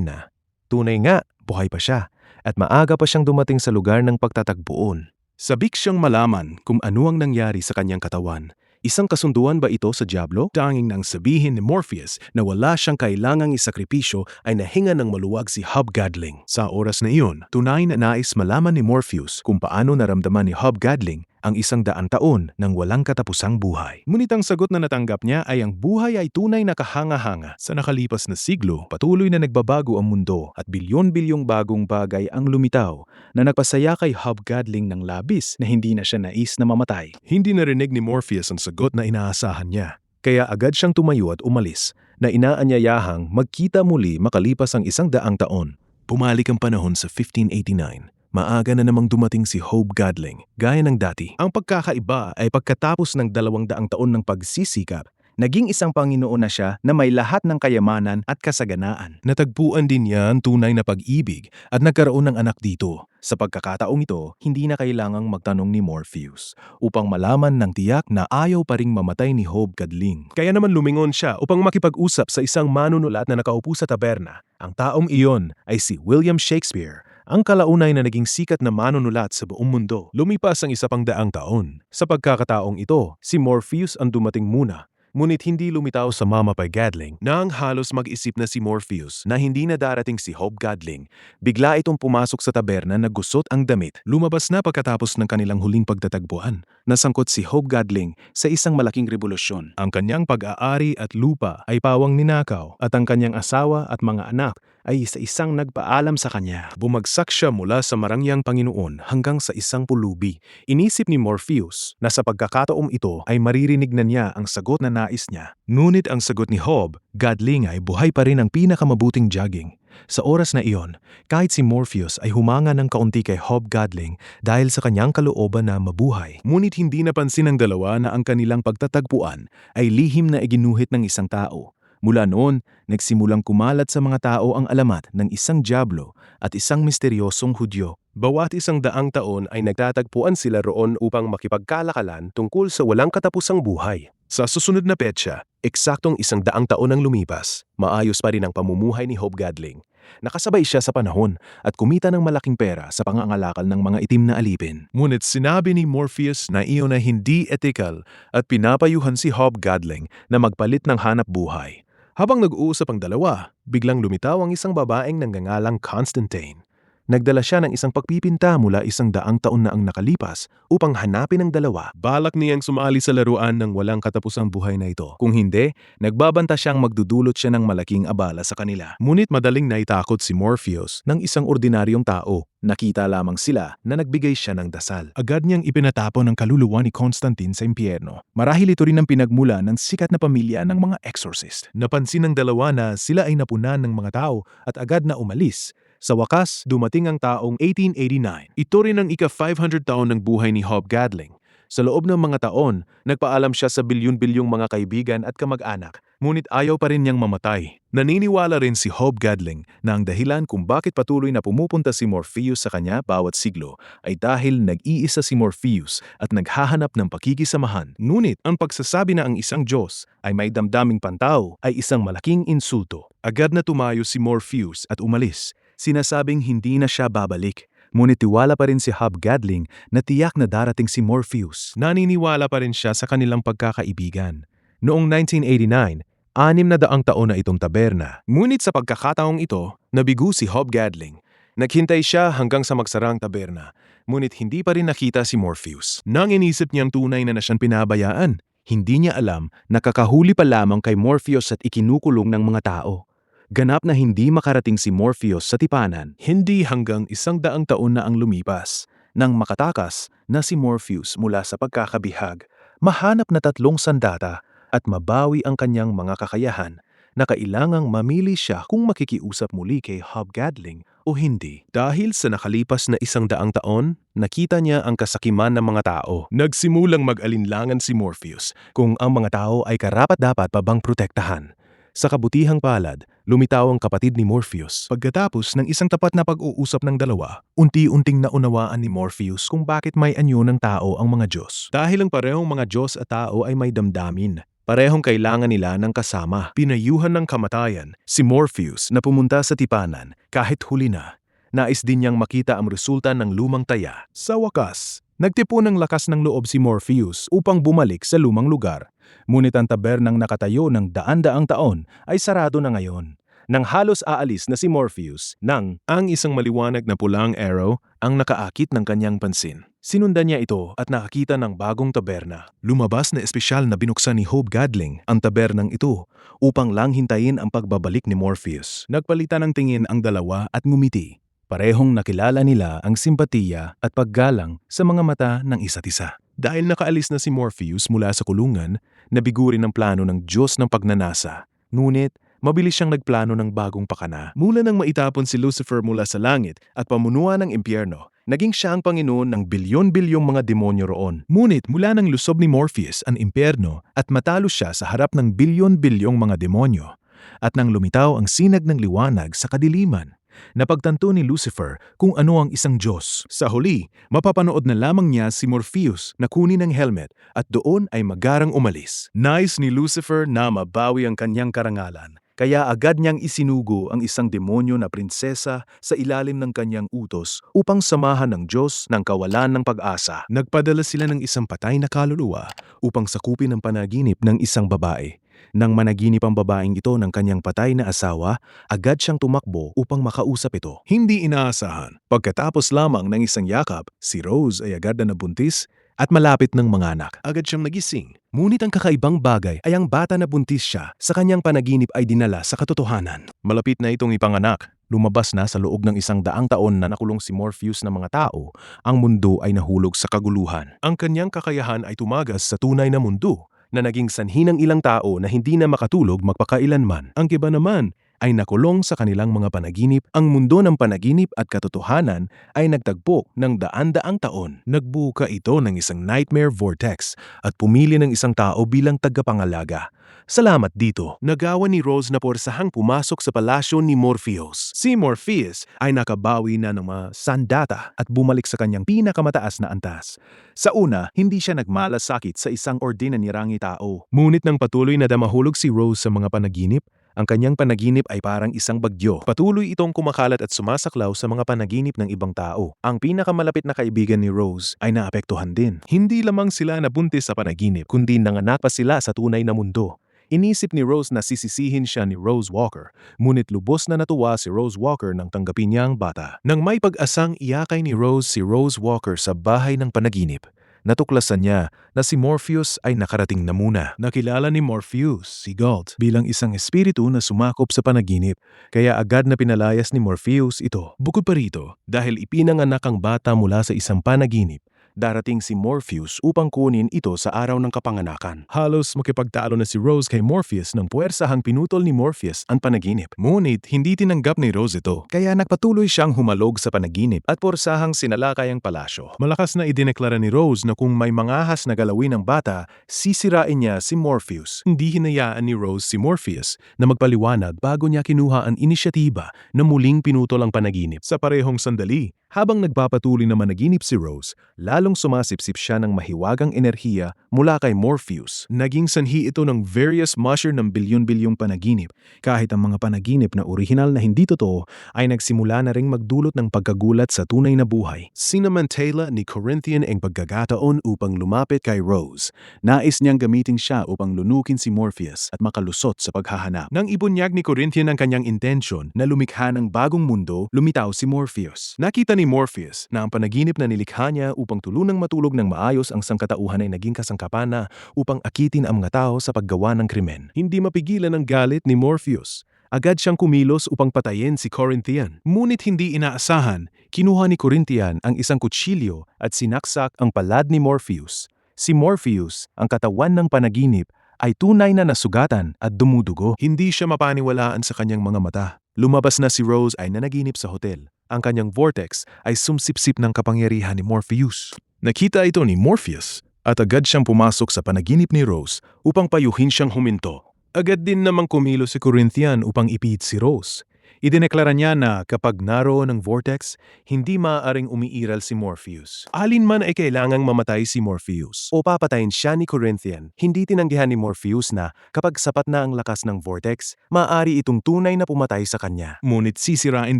na. Tunay nga, buhay pa siya at maaga pa siyang dumating sa lugar ng pagtatagpuan. Sabik siyang malaman kung ano ang nangyari sa kanyang katawan. Isang kasunduan ba ito sa Diablo? Tanging nang sabihin ni Morpheus na wala siyang kailangang isakripisyo ay nahinga ng maluwag si Hobgoblin. Sa oras na iyon, tunay na nais malaman ni Morpheus kung paano naramdaman ni Hobgoblin ang 100 taon ng walang katapusang buhay. Ngunit ang sagot na natanggap niya ay ang buhay ay tunay na kahanga-hanga. Sa nakalipas na siglo, patuloy na nagbabago ang mundo at bilyon-bilyong bagong bagay ang lumitaw na nagpasaya kay Hobgoblin ng labis na hindi na siya nais na mamatay. Hindi narinig ni Morpheus ang sagot na inaasahan niya. Kaya agad siyang tumayo at umalis na inaanyayahang magkita muli makalipas ang 100 taon. Bumalik ang panahon sa 1589. Maaga na namang dumating si Hobgoblin, gaya ng dati. Ang pagkakaiba ay pagkatapos ng 200 taon ng pagsisikap, naging isang Panginoon na siya na may lahat ng kayamanan at kasaganaan. Natagpuan din niya ang tunay na pag-ibig at nagkaroon ng anak dito. Sa pagkakataong ito, hindi na kailangang magtanong ni Morpheus upang malaman ng tiyak na ayaw pa ring mamatay ni Hobgoblin. Kaya naman lumingon siya upang makipag-usap sa isang manunulat na nakaupo sa taberna. Ang taong iyon ay si William Shakespeare, ang kalaunay na naging sikat na manunulat sa buong mundo. Lumipas ang 100 taon. Sa pagkakataong ito, si Morpheus ang dumating muna. Ngunit hindi lumitaw sa Hobgoblin nang halos mag-isip na si Morpheus na hindi na darating si Hobgoblin. Bigla itong pumasok sa taberna na gusot ang damit. Lumabas na pagkatapos ng kanilang huling pagtatagpuan. Nasangkot si Hobgoblin sa isang malaking revolusyon. Ang kanyang pag-aari at lupa ay pawang ninakaw at ang kanyang asawa at mga anak ay isa-isang nagpaalam sa kanya. Bumagsak siya mula sa marangyang Panginoon hanggang sa isang pulubi. Inisip ni Morpheus na sa pagkakataong ito ay maririnig na niya ang sagot na nais niya. Ngunit ang sagot ni Hobgoblin ay buhay pa rin ang pinakamabuting jogging. Sa oras na iyon, kahit si Morpheus ay humanga ng kaunti kay Hobgoblin dahil sa kanyang kalooban na mabuhay. Ngunit hindi napansin ng dalawa na ang kanilang pagtatagpuan ay lihim na iginuhit ng isang tao. Mula noon, nagsimulang kumalat sa mga tao ang alamat ng isang Diablo at isang misteryosong Hudyo. Bawat 100 taon ay nagtatagpuan sila roon upang makipagkalakalan tungkol sa walang katapusang buhay. Sa susunod na petsa, eksaktong 100 taon ang lumipas, maayos pa rin ang pamumuhay ni Hobgadling. Nakasabay siya sa panahon at kumita ng malaking pera sa pangangalakal ng mga itim na alipin. Ngunit sinabi ni Morpheus na iyon ay hindi ethical at pinapayuhan si Hobgadling na magpalit ng hanap buhay. Habang nag-uusap ang dalawa, biglang lumitaw ang isang babaeng nangangalang Constantine. Nagdala siya ng isang pagpipinta mula 100 taon na ang nakalipas upang hanapin ang dalawa. Balak niyang sumali sa laruan ng walang katapusang buhay na ito. Kung hindi, nagbabanta siyang magdudulot siya ng malaking abala sa kanila. Ngunit madaling naitakot si Morpheus ng isang ordinaryong tao. Nakita lamang sila na nagbigay siya ng dasal. Agad niyang ipinatapon ang kaluluwa ni Constantine sa impyerno. Marahil ito rin ang pinagmula ng sikat na pamilya ng mga exorcist. Napansin ng dalawa na sila ay napunan ng mga tao at agad na umalis. Sa wakas, dumating ang taong 1889. Ito rin ang ika-500 taon ng buhay ni Hobgadling. Sa loob ng mga taon, nagpaalam siya sa bilyon-bilyong mga kaibigan at kamag-anak, ngunit ayaw pa rin niyang mamatay. Naniniwala rin si Hobgadling na ang dahilan kung bakit patuloy na pumupunta si Morpheus sa kanya bawat siglo ay dahil nag-iisa si Morpheus at naghahanap ng pakikisamahan. Ngunit ang pagsasabi na ang isang Diyos ay may damdaming pantao ay isang malaking insulto. Agad na tumayo si Morpheus at umalis. Sinasabing hindi na siya babalik. Ngunit tiwala pa rin si Hobgadling na tiyak na darating si Morpheus. Naniniwala pa rin siya sa kanilang pagkakaibigan. Noong 1989, 600 taon na itong taberna. Ngunit sa pagkakataong ito, nabigo si Hobgadling. Naghintay siya hanggang sa magsarang taberna. Ngunit hindi pa rin nakita si Morpheus. Nang inisip niyang tunay na siyang pinabayaan, hindi niya alam na kakahuli pa lamang kay Morpheus at ikinukulong ng mga tao. Ganap na hindi makarating si Morpheus sa tipanan, hindi hanggang 100 taon na ang lumipas. Nang makatakas na si Morpheus mula sa pagkakabihag, mahanap na 3 sandata at mabawi ang kanyang mga kakayahan na kailangang mamili siya kung makikiusap muli kay Hobgadling o hindi. Dahil sa nakalipas na 100 taon, nakita niya ang kasakiman ng mga tao. Nagsimulang mag-alinlangan si Morpheus kung ang mga tao ay karapat-dapat pa bang protektahan. Sa kabutihang palad, lumitaw ang kapatid ni Morpheus. Pagkatapos ng isang tapat na pag-uusap ng dalawa, unti-unting naunawaan ni Morpheus kung bakit may anyo ng tao ang mga Diyos. Dahil ang parehong mga Diyos at tao ay may damdamin. Parehong kailangan nila ng kasama. Pinayuhan ng kamatayan si Morpheus na pumunta sa tipanan kahit huli na. Nais din niyang makita ang resulta ng lumang taya. Sa wakas, nagtipon ng lakas ng loob si Morpheus upang bumalik sa lumang lugar. Ngunit ang tabernang nakatayo ng daan-daang taon ay sarado na ngayon. Nang halos aalis na si Morpheus, ang isang maliwanag na pulang arrow ang nakaakit ng kanyang pansin. Sinundan niya ito at nakakita ng bagong taberna. Lumabas na espesyal na binuksan ni Hobgadling ang tabernang ito upang lang hintayin ang pagbabalik ni Morpheus. Nagpalitan ng tingin ang dalawa at ngumiti. Parehong nakilala nila ang simpatiya at paggalang sa mga mata ng isa't isa. Dahil nakaalis na si Morpheus mula sa kulungan, nabigo rin ang plano ng Diyos ng pagnanasa. Ngunit, mabilis siyang nagplano ng bagong pakana. Mula nang maitapon si Lucifer mula sa langit at pamunuan ng impyerno, naging siya ang Panginoon ng bilyon-bilyong mga demonyo roon. Ngunit mula nang lusob ni Morpheus ang impyerno at matalo siya sa harap ng bilyon-bilyong mga demonyo, at nang lumitaw ang sinag ng liwanag sa kadiliman, napagtanto ni Lucifer kung ano ang isang Diyos. Sa huli, mapapanood na lamang niya si Morpheus na kunin ang helmet at doon ay magarang umalis. Nais ni Lucifer na mabawi ang kanyang karangalan. Kaya agad niyang isinugo ang isang demonyo na prinsesa sa ilalim ng kanyang utos upang samahan ng Diyos ng kawalan ng pag-asa. Nagpadala sila ng isang patay na kaluluwa upang sakupin ang panaginip ng isang babae. Nang managinip ang babaeng ito ng kanyang patay na asawa, agad siyang tumakbo upang makausap ito. Hindi inaasahan. Pagkatapos lamang ng isang yakap, si Rose ay agad na nabuntis at malapit ng manganak. Agad siyang nagising. Ngunit ang kakaibang bagay ay ang bata na buntis siya sa kanyang panaginip ay dinala sa katotohanan. Malapit na itong ipanganak. Lumabas na sa loob ng 100 taon na nakulong si Morpheus ng mga tao, ang mundo ay nahulog sa kaguluhan. Ang kanyang kakayahan ay tumagas sa tunay na mundo na naging sanhi ng ilang tao na hindi na makatulog magpakailanman. Ang iba naman ay nakulong sa kanilang mga panaginip. Ang mundo ng panaginip at katotohanan ay nagtagpo ng daan-daang taon. Nagbuka ito ng isang nightmare vortex at pumili ng isang tao bilang tagapangalaga. Salamat dito, nagawa ni Rose na porsahang pumasok sa palasyo ni Morpheus. Si Morpheus ay nakabawi na ng mga sandata at bumalik sa kanyang pinakamataas na antas. Sa una, hindi siya nagmalasakit sa isang ordinarang tao. Ngunit nang patuloy na damahulog si Rose sa mga panaginip, ang kanyang panaginip ay parang isang bagyo. Patuloy itong kumakalat at sumasaklaw sa mga panaginip ng ibang tao. Ang pinakamalapit na kaibigan ni Rose ay naapektuhan din. Hindi lamang sila nabuntis sa panaginip, kundi nanganak pa sila sa tunay na mundo. Inisip ni Rose na sisisihin siya ni Rose Walker, ngunit lubos na natuwa si Rose Walker nang tanggapin niya ang bata. Nang may pag-asang iyakay ni Rose si Rose Walker sa bahay ng panaginip, natuklasan niya na si Morpheus ay nakarating na muna. Nakilala ni Morpheus si Galt bilang isang espiritu na sumakop sa panaginip, kaya agad na pinalayas ni Morpheus ito. Bukod pa rito, dahil ipinanganak ang bata mula sa isang panaginip, darating si Morpheus upang kunin ito sa araw ng kapanganakan. Halos makipagtalo na si Rose kay Morpheus nang puwersahang pinutol ni Morpheus ang panaginip. Ngunit hindi tinanggap ni Rose ito, kaya nagpatuloy siyang humalog sa panaginip at porsahang sinalakay ang palasyo. Malakas na idineklara ni Rose na kung may mangahas na galawin ng bata, sisirain niya si Morpheus. Hindi hinayaan ni Rose si Morpheus na magpaliwanag bago niya kinuha ang inisyatiba na muling pinutol ang panaginip. Sa parehong sandali, habang nagpapatuloy na managinip si Rose, lalong sumasipsip siya ng mahiwagang enerhiya mula kay Morpheus. Naging sanhi ito ng various musher ng bilyon-bilyong panaginip, kahit ang mga panaginip na orihinal na hindi totoo ay nagsimula na ring magdulot ng pagkagulat sa tunay na buhay. Sinamantala ni Corinthian ang pagkakataon upang lumapit kay Rose. Nais niyang gamitin siya upang lunukin si Morpheus at makalusot sa paghahanap. Nang ibunyag ni Corinthian ang kanyang intensyon na lumikha ng bagong mundo, lumitaw si Morpheus. Nakita ni Morpheus na ang panaginip na nilikha niya upang tulunang matulog ng maayos ang sangkatauhan ay naging kasangkapan na upang akitin ang mga tao sa paggawa ng krimen. Hindi mapigilan ang galit ni Morpheus. Agad siyang kumilos upang patayin si Corinthian. Ngunit hindi inaasahan, kinuha ni Corinthian ang isang kutsilyo at sinaksak ang palad ni Morpheus. Si Morpheus, ang katawan ng panaginip, ay tunay na nasugatan at dumudugo. Hindi siya mapaniwalaan sa kanyang mga mata. Lumabas na si Rose ay nanaginip sa hotel. Ang kanyang vortex ay sumsipsip ng kapangyarihan ni Morpheus. Nakita ito ni Morpheus at agad siyang pumasok sa panaginip ni Rose upang payuhin siyang huminto. Agad din namang kumilo si Corinthian upang ipihit si Rose. Idineklara niya na kapag naroon ang vortex, hindi maaaring umiiral si Morpheus. Alinman ay kailangang mamatay si Morpheus o papatayin siya ni Corinthian. Hindi tinanggihan ni Morpheus na kapag sapat na ang lakas ng vortex, maaari itong tunay na pumatay sa kanya. Ngunit sisirain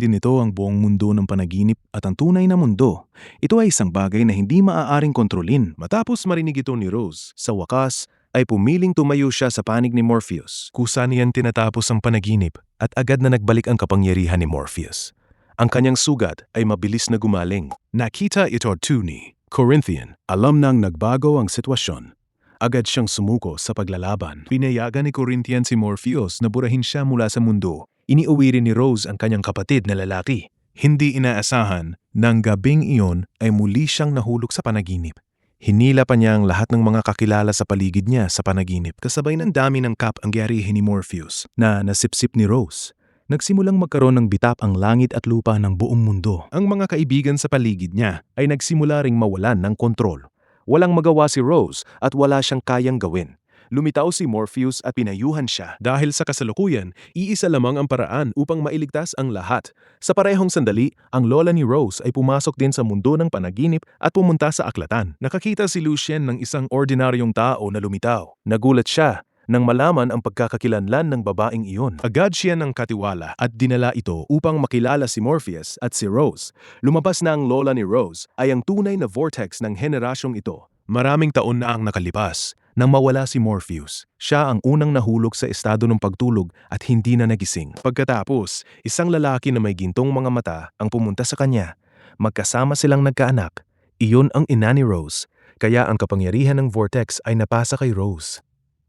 din ito ang buong mundo ng panaginip at ang tunay na mundo. Ito ay isang bagay na hindi maaaring kontrolin. Matapos marinig ito ni Rose, sa wakas, ay pumiling tumayo siya sa panig ni Morpheus. Kusa niyan tinatapos ang panaginip at agad na nagbalik ang kapangyarihan ni Morpheus. Ang kanyang sugat ay mabilis na gumaling. Nakita ito ni Corinthian. Alam nang nagbago ang sitwasyon. Agad siyang sumuko sa paglalaban. Pinayagan ni Corinthian si Morpheus na burahin siya mula sa mundo. Iniuwi rin ni Rose ang kanyang kapatid na lalaki. Hindi inaasahan, nang gabing iyon ay muli siyang nahulog sa panaginip. Hinila pa niya ang lahat ng mga kakilala sa paligid niya sa panaginip. Kasabay ng dami ng kapangyarihan ni Morpheus na nasipsip ni Rose. Nagsimulang magkaroon ng bitap ang langit at lupa ng buong mundo. Ang mga kaibigan sa paligid niya ay nagsimula ring mawalan ng kontrol. Walang magawa si Rose at wala siyang kayang gawin. Lumitaw si Morpheus at pinayuhan siya. Dahil sa kasalukuyan, iisa lamang ang paraan upang mailigtas ang lahat. Sa parehong sandali, ang lola ni Rose ay pumasok din sa mundo ng panaginip at pumunta sa aklatan. Nakakita si Lucien ng isang ordinaryong tao na lumitaw. Nagulat siya nang malaman ang pagkakakilanlan ng babaeng iyon. Agad siya ng katiwala at dinala ito upang makilala si Morpheus at si Rose. Lumabas na ang lola ni Rose ay ang tunay na vortex ng henerasyong ito. Maraming taon na ang nakalipas nang mawala si Morpheus. Siya ang unang nahulog sa estado ng pagtulog at hindi na nagising. Pagkatapos, isang lalaki na may gintong mga mata ang pumunta sa kanya. Magkasama silang nagkaanak. Iyon ang ina ni Rose, kaya ang kapangyarihan ng vortex ay napasa kay Rose.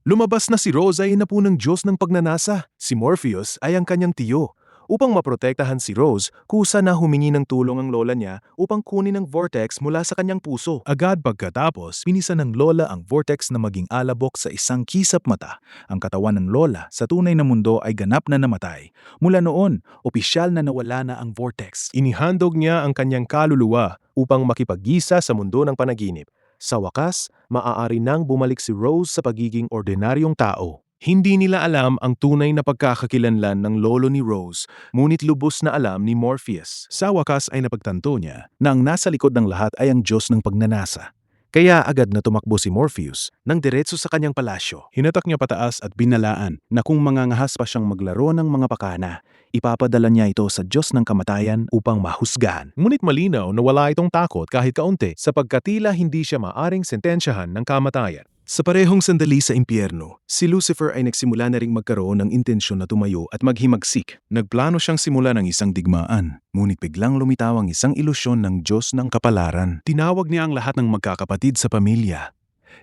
Lumabas na si Rose ay inapo ng Diyos ng pagnanasa. Si Morpheus ay ang kanyang tiyo. Upang maprotektahan si Rose, kusa na humingi ng tulong ang lola niya upang kunin ang vortex mula sa kanyang puso. Agad pagkatapos, pinisan ng lola ang vortex na maging alabok sa isang kisap mata. Ang katawan ng lola sa tunay na mundo ay ganap na namatay. Mula noon, opisyal na nawala na ang vortex. Inihandog niya ang kanyang kaluluwa upang makipag-gisa sa mundo ng panaginip. Sa wakas, maaari nang bumalik si Rose sa pagiging ordinaryong tao. Hindi nila alam ang tunay na pagkakakilanlan ng lolo ni Rose, ngunit lubos na alam ni Morpheus. Sa wakas ay napagtanto niya na ang nasa likod ng lahat ay ang Diyos ng pagnanasa. Kaya agad na tumakbo si Morpheus nang diretso sa kanyang palasyo. Hinatak niya pataas at binalaan na kung mangangahas pa siyang maglaro ng mga pakana, ipapadala niya ito sa Diyos ng kamatayan upang mahusgahan. Ngunit malinaw na wala itong takot kahit kaunti sapagkat tila hindi siya maaring sentensyahan ng kamatayan. Sa parehong sandali sa impyerno, si Lucifer ay nagsimula na ring magkaroon ng intensyon na tumayo at maghimagsik. Nagplano siyang simula ng isang digmaan, ngunit biglang lumitaw ang isang ilusyon ng Diyos ng kapalaran. Tinawag niya ang lahat ng magkakapatid sa pamilya.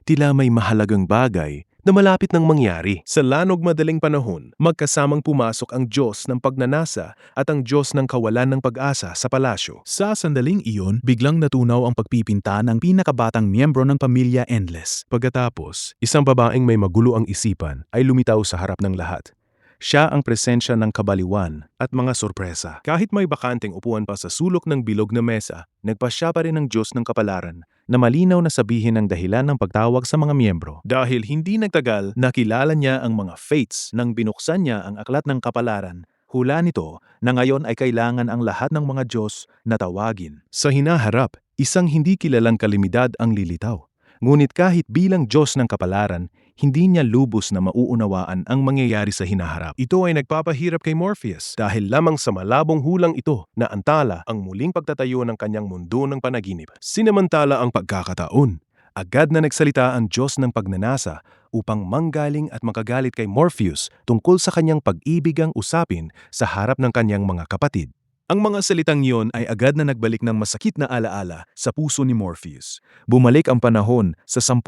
Tila may mahalagang bagay na malapit nang mangyari. Sa lanog madaling panahon, magkasamang pumasok ang Diyos ng pagnanasa at ang Diyos ng kawalan ng pag-asa sa palasyo. Sa sandaling iyon, biglang natunaw ang pagpipinta ng pinakabatang miyembro ng pamilya Endless. Pagkatapos, isang babaeng may magulo ang isipan ay lumitaw sa harap ng lahat. Siya ang presensya ng kabaliwan at mga sorpresa. Kahit may bakanteng upuan pa sa sulok ng bilog na mesa, nagpasya pa rin ang Diyos ng kapalaran na malinaw na sabihin ang dahilan ng pagtawag sa mga miyembro. Dahil hindi nagtagal, nakilala niya ang mga fates nang binuksan niya ang aklat ng kapalaran. Hula nito na ngayon ay kailangan ang lahat ng mga Diyos na tawagin. Sa hinaharap, isang hindi kilalang kalimidad ang lilitaw. Ngunit kahit bilang Diyos ng kapalaran, hindi niya lubos na mauunawaan ang mangyayari sa hinaharap. Ito ay nagpapahirap kay Morpheus dahil lamang sa malabong hulang ito na antala ang muling pagtatayo ng kanyang mundo ng panaginip. Sinamantala ang pagkakataon. Agad na nagsalita ang Diyos ng pagnanasa upang manggaling at makagalit kay Morpheus tungkol sa kanyang pag-ibigang usapin sa harap ng kanyang mga kapatid. Ang mga salitang iyon ay agad na nagbalik ng masakit na alaala sa puso ni Morpheus. Bumalik ang panahon sa 10,000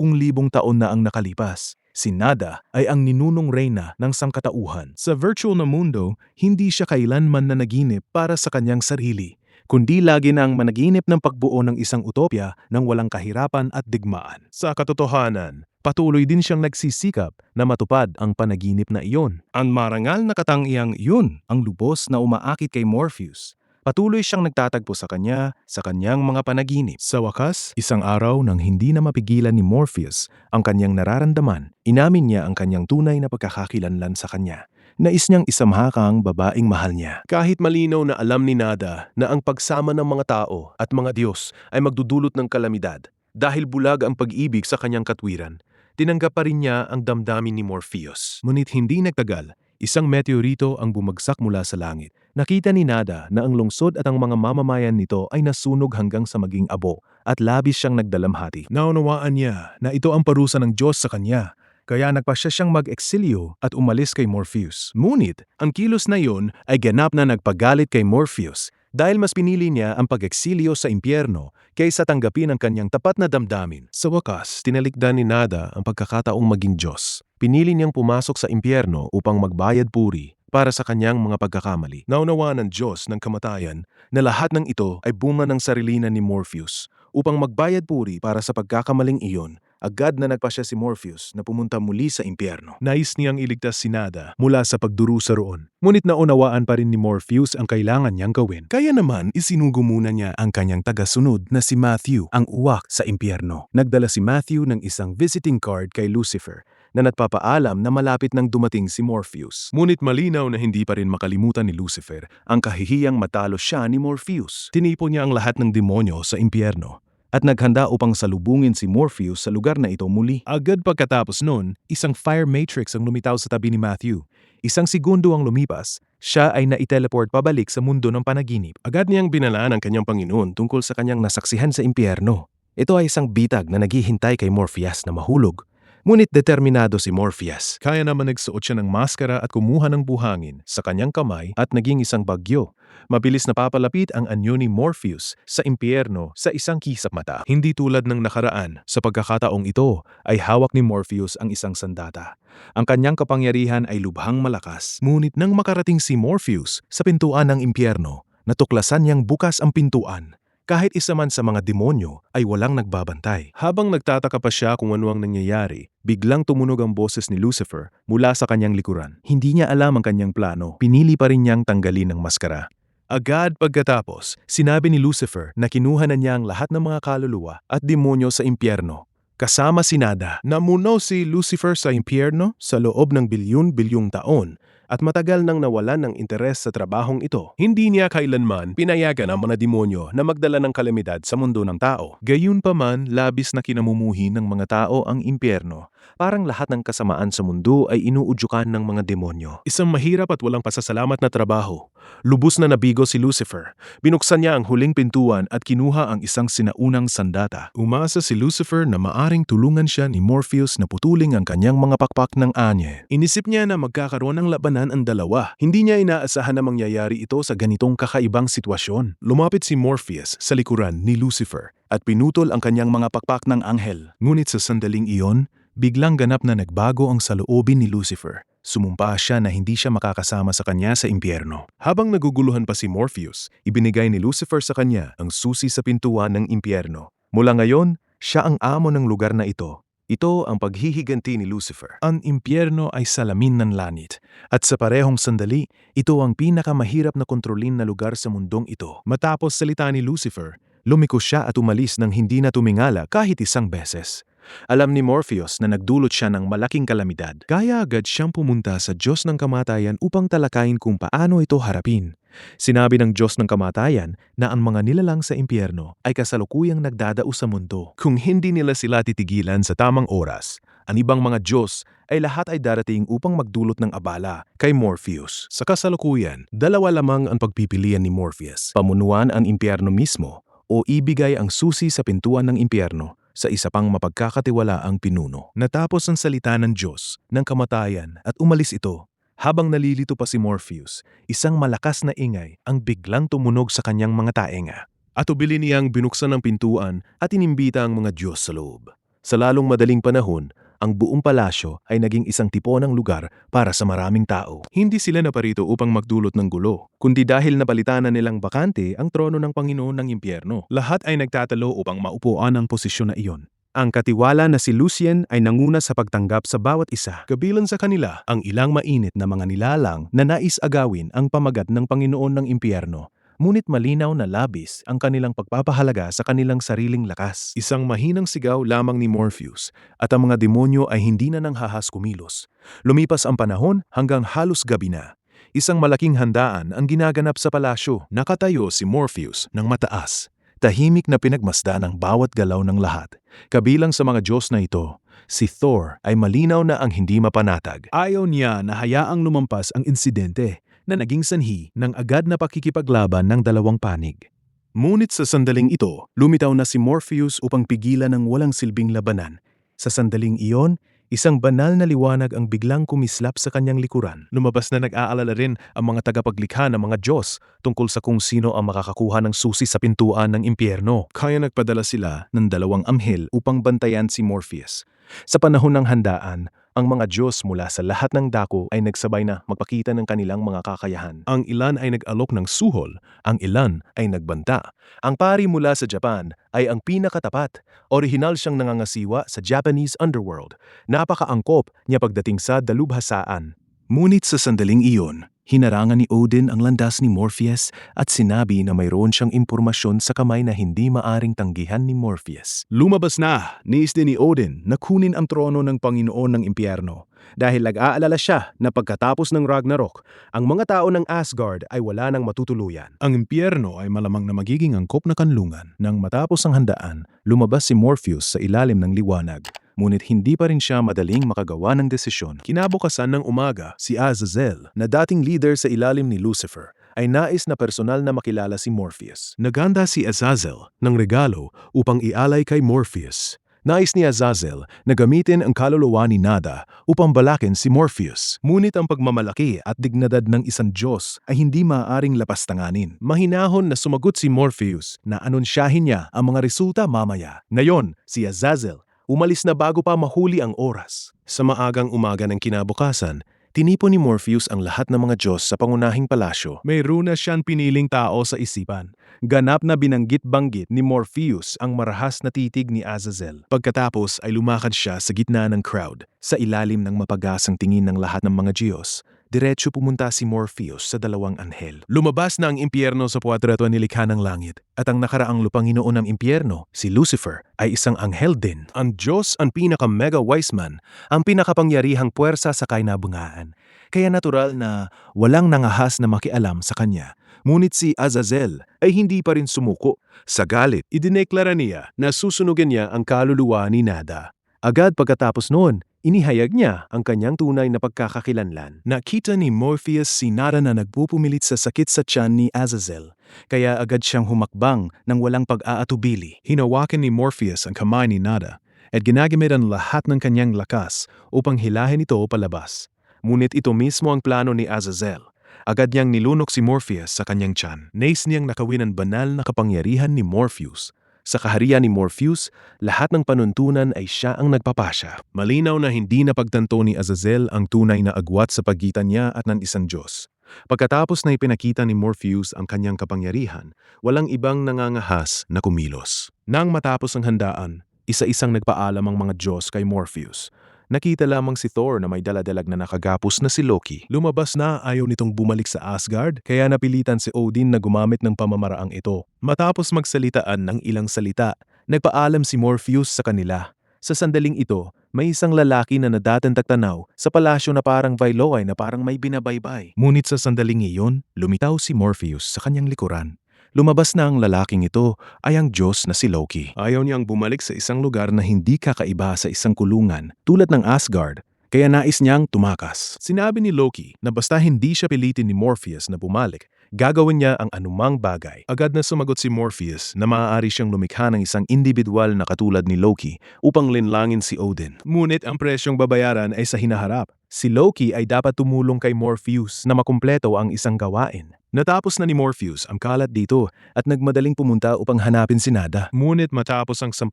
taon na ang nakalipas. Si Nada ay ang ninunong reyna ng sangkatauhan. Sa virtual na mundo, hindi siya kailanman nanaginip para sa kanyang sarili, kundi lagi nang managinip ng pagbuo ng isang utopya ng walang kahirapan at digmaan. Sa katotohanan, patuloy din siyang nagsisikap na matupad ang panaginip na iyon. Ang marangal na katangiang iyon ang lubos na umaakit kay Morpheus. Patuloy siyang nagtatagpo sa kanya sa kanyang mga panaginip. Sa wakas, isang araw nang hindi na mapigilan ni Morpheus ang kanyang nararamdaman, inamin niya ang kanyang tunay na pagkakakilanlan sa kanya. Nais niyang isamhaka ang babaeng mahal niya. Kahit malinaw na alam ni Nada na ang pagsama ng mga tao at mga Diyos ay magdudulot ng kalamidad dahil bulag ang pag-ibig sa kanyang katwiran, tinanggap pa rin niya ang damdamin ni Morpheus. Ngunit hindi nagtagal, isang meteorito ang bumagsak mula sa langit. Nakita ni Nada na ang lungsod at ang mga mamamayan nito ay nasunog hanggang sa maging abo at labis siyang nagdalamhati. Naunawaan niya na ito ang parusa ng Diyos sa kanya, kaya nagpasya siyang mag-eksilyo at umalis kay Morpheus. Ngunit, ang kilos na iyon ay ganap na nagpagalit kay Morpheus dahil mas pinili niya ang pag-eksilyo sa impyerno kaysa tanggapin ang kanyang tapat na damdamin. Sa wakas, tinalikdan ni Nada ang pagkakataong maging Diyos. Pinili niyang pumasok sa impyerno upang magbayad puri para sa kanyang mga pagkakamali. Naunawaan ng Diyos ng kamatayan na lahat ng ito ay bunga ng sarilinan ni Morpheus. Upang magbayad puri para sa pagkakamaling iyon, agad na nagpasya si Morpheus na pumunta muli sa impyerno. Nais niyang iligtas si Nada mula sa pagdurusa roon. Ngunit naunawaan pa rin ni Morpheus ang kailangan niyang gawin. Kaya naman isinugo muna niya ang kanyang tagasunod na si Matthew, ang uwak sa impyerno. Nagdala si Matthew ng isang visiting card kay Lucifer na nagpapaalam na malapit nang dumating si Morpheus. Ngunit malinaw na hindi pa rin makalimutan ni Lucifer ang kahihiyang matalo siya ni Morpheus. Tinipon niya ang lahat ng demonyo sa impyerno at naghanda upang salubungin si Morpheus sa lugar na ito muli. Agad pagkatapos nun, isang fire matrix ang lumitaw sa tabi ni Matthew. Isang segundo ang lumipas, siya ay naiteleport pabalik sa mundo ng panaginip. Agad niyang binalaan ang kanyang Panginoon tungkol sa kanyang nasaksihan sa impyerno. Ito ay isang bitag na naghihintay kay Morpheus na mahulog. Ngunit determinado si Morpheus. Kaya naman nagsuot siya ng maskara at kumuha ng buhangin sa kanyang kamay at naging isang bagyo. Mabilis na papalapit ang anyo ni Morpheus sa impyerno sa isang kisap mata. Hindi tulad ng nakaraan, sa pagkakataong ito ay hawak ni Morpheus ang isang sandata. Ang kanyang kapangyarihan ay lubhang malakas. Ngunit nang makarating si Morpheus sa pintuan ng impyerno, natuklasan niyang bukas ang pintuan. Kahit isa man sa mga demonyo ay walang nagbabantay. Habang nagtataka pa siya kung ano ang nangyayari, biglang tumunog ang boses ni Lucifer mula sa kanyang likuran. Hindi niya alam ang kanyang plano, pinili pa rin niyang tanggalin ang maskara. Agad pagkatapos, sinabi ni Lucifer na kinuha na niya ang lahat ng mga kaluluwa at demonyo sa impyerno. Kasama si Nada. Namuno si Lucifer sa impyerno sa loob ng bilyon-bilyong taon at matagal nang nawalan ng interes sa trabahong ito. Hindi niya kailanman pinayagan ang mga demonyo na magdala ng kalamidad sa mundo ng tao. Gayunpaman, labis na kinamumuhi ng mga tao ang impyerno. Parang lahat ng kasamaan sa mundo ay inuudyukan ng mga demonyo. Isang mahirap at walang pasasalamat na trabaho. Lubos na nabigo si Lucifer. Binuksan niya ang huling pintuan at kinuha ang isang sinaunang sandata. Umasa si Lucifer na maaring tulungan siya ni Morpheus na putuling ang kanyang mga pakpak ng anye. Inisip niya na magkakaroon ng labanan ang dalawa. Hindi niya inaasahan na mangyayari ito sa ganitong kakaibang sitwasyon. Lumapit si Morpheus sa likuran ni Lucifer at pinutol ang kanyang mga pakpak ng anghel. Ngunit sa sandaling iyon, biglang ganap na nagbago ang saloobin ni Lucifer. Sumumpa siya na hindi siya makakasama sa kanya sa impyerno. Habang naguguluhan pa si Morpheus, ibinigay ni Lucifer sa kanya ang susi sa pintuan ng impyerno. Mula ngayon, siya ang amo ng lugar na ito. Ito ang paghihiganti ni Lucifer. Ang impyerno ay salamin ng langit. At sa parehong sandali, ito ang pinakamahirap na kontrolin na lugar sa mundong ito. Matapos salita ni Lucifer, lumiko siya at umalis nang hindi na tumingala kahit isang beses. Alam ni Morpheus na nagdulot siya ng malaking kalamidad. Kaya agad siyang pumunta sa Diyos ng Kamatayan upang talakayin kung paano ito harapin. Sinabi ng Diyos ng Kamatayan na ang mga nilalang sa impyerno ay kasalukuyang nagdadao sa mundo. Kung hindi nila sila titigilan sa tamang oras, ang ibang mga Diyos ay lahat ay darating upang magdulot ng abala kay Morpheus. Sa kasalukuyan, dalawa lamang ang pagpipilian ni Morpheus. Pamunuan ang impyerno mismo o ibigay ang susi sa pintuan ng impyerno sa isa pang mapagkakatiwalaang pinuno. Natapos ang salita ng Diyos ng Kamatayan at umalis ito. Habang nalilito pa si Morpheus, isang malakas na ingay ang biglang tumunog sa kanyang mga taenga. At ubili niyang binuksan ang pintuan at inimbita ang mga Diyos sa loob. Sa lalong madaling panahon, ang buong palasyo ay naging isang tipo ng lugar para sa maraming tao. Hindi sila naparito upang magdulot ng gulo, kundi dahil napalitan na nilang bakante ang trono ng Panginoon ng impyerno. Lahat ay nagtatalo upang maupuan ang posisyon na iyon. Ang katiwala na si Lucien ay nanguna sa pagtanggap sa bawat isa. Kabilang sa kanila ang ilang mainit na mga nilalang na nais agawin ang pamagat ng Panginoon ng impyerno. Ngunit malinaw na labis ang kanilang pagpapahalaga sa kanilang sariling lakas. Isang mahinang sigaw lamang ni Morpheus at ang mga demonyo ay hindi na nanghahas kumilos. Lumipas ang panahon hanggang halos gabi na. Isang malaking handaan ang ginaganap sa palasyo. Nakatayo si Morpheus ng mataas. Tahimik na pinagmasdan ang bawat galaw ng lahat. Kabilang sa mga Diyos na ito, si Thor ay malinaw na ang hindi mapanatag. Ayaw niya na hayaang lumampas ang insidente na naging sanhi ng agad na pakikipaglaban ng dalawang panig. Ngunit sa sandaling ito, lumitaw na si Morpheus upang pigilan ang walang silbing labanan. Sa sandaling iyon, isang banal na liwanag ang biglang kumislap sa kanyang likuran. Lumabas na nag-aalala rin ang mga tagapaglikha ng mga Diyos tungkol sa kung sino ang makakakuha ng susi sa pintuan ng impyerno. Kaya nagpadala sila ng dalawang anghel upang bantayan si Morpheus. Sa panahon ng handaan, ang mga Diyos mula sa lahat ng dako ay nagsabay na magpakita ng kanilang mga kakayahan. Ang ilan ay nag-alok ng suhol, ang ilan ay nagbanta. Ang pari mula sa Japan ay ang pinakatapat. Orihinal siyang nangangasiwa sa Japanese underworld. Napakaangkop niya pagdating sa dalubhasaan. Ngunit sa sandaling iyon, hinarangan ni Odin ang landas ni Morpheus at sinabi na mayroon siyang impormasyon sa kamay na hindi maaring tanggihan ni Morpheus. Lumabas na, nais din ni Odin na kunin ang trono ng Panginoon ng impyerno. Dahil nag-aalala siya na pagkatapos ng Ragnarok, ang mga tao ng Asgard ay wala nang matutuluyan. Ang impyerno ay malamang na magiging angkop na kanlungan. Nang matapos ang handaan, lumabas si Morpheus sa ilalim ng liwanag. Ngunit hindi pa rin siya madaling makagawa ng desisyon. Kinabukasan ng umaga, si Azazel, na dating leader sa ilalim ni Lucifer, ay nais na personal na makilala si Morpheus. Naganda si Azazel ng regalo upang ialay kay Morpheus. Nais ni Azazel na gamitin ang kaluluwa ni Nada upang balakin si Morpheus. Ngunit ang pagmamalaki at dignidad ng isang Diyos ay hindi maaaring lapastanganin. Mahinahon na sumagot si Morpheus na anunsyahin niya ang mga resulta mamaya. Ngayon, si Azazel umalis na bago pa mahuli ang oras. Sa maagang umaga ng kinabukasan, tinipon ni Morpheus ang lahat ng mga Diyos sa pangunahing palasyo. Mayroon na siyang piniling tao sa isipan. Ganap na binanggit-banggit ni Morpheus ang marahas na titig ni Azazel. Pagkatapos ay lumakad siya sa gitna ng crowd. Sa ilalim ng mapagasang tingin ng lahat ng mga Diyos, diretso pumunta si Morpheus sa dalawang anghel. Lumabas na ang impyerno sa puwatrato nilikha ng langit, at ang nakaraang lupanginoon ng impyerno, si Lucifer, ay isang anghel din. Ang Diyos ang pinaka-mega wise man, ang pinakapangyarihang puwersa sa kainabungaan. Kaya natural na walang nangahas na makialam sa kanya. Ngunit si Azazel ay hindi pa rin sumuko. Sa galit, idineklara niya na susunugin niya ang kaluluwa ni Nada. Agad pagkatapos noon, inihayag niya ang kanyang tunay na pagkakakilanlan. Nakita ni Morpheus si Nada na nagpupumilit sa sakit sa tiyan ni Azazel, kaya agad siyang humakbang ng walang pag-aatubili. Hinawakan ni Morpheus ang kamay ni Nada at ginagamit ang lahat ng kanyang lakas upang hilahin ito palabas. Ngunit ito mismo ang plano ni Azazel. Agad niyang nilunok si Morpheus sa kanyang tiyan. Nais niyang nakawin ang banal na kapangyarihan ni Morpheus. Sa kaharian ni Morpheus, lahat ng panuntunan ay siya ang nagpapasya. Malinaw na hindi napagtanto ni Azazel ang tunay na agwat sa pagitan niya at ng isang Diyos. Pagkatapos na ipinakita ni Morpheus ang kanyang kapangyarihan, walang ibang nangangahas na kumilos. Nang matapos ang handaan, isa-isang nagpaalam ang mga Diyos kay Morpheus. Nakita lamang si Thor na may daladalag na nakagapos na si Loki. Lumabas na ayaw nitong bumalik sa Asgard, kaya napilitan si Odin na gumamit ng pamamaraang ito. Matapos magsalitaan ng ilang salita, nagpaalam si Morpheus sa kanila. Sa sandaling ito, may isang lalaki na nadatantagtanaw sa palasyo na parang Vailoy na parang may binabaybay. Ngunit sa sandaling iyon, lumitaw si Morpheus sa kanyang likuran. Lumabas na ang lalaking ito ay ang Diyos na si Loki. Ayaw niyang bumalik sa isang lugar na hindi kakaiba sa isang kulungan tulad ng Asgard, kaya nais niyang tumakas. Sinabi ni Loki na basta hindi siya pilitin ni Morpheus na bumalik, gagawin niya ang anumang bagay. Agad na sumagot si Morpheus na maaari siyang lumikha ng isang individual na katulad ni Loki upang linlangin si Odin. Ngunit ang presyong babayaran ay sa hinaharap. Si Loki ay dapat tumulong kay Morpheus na makumpleto ang isang gawain. Natapos na ni Morpheus ang kalat dito at nagmadaling pumunta upang hanapin si Nada. Ngunit matapos ang 10,000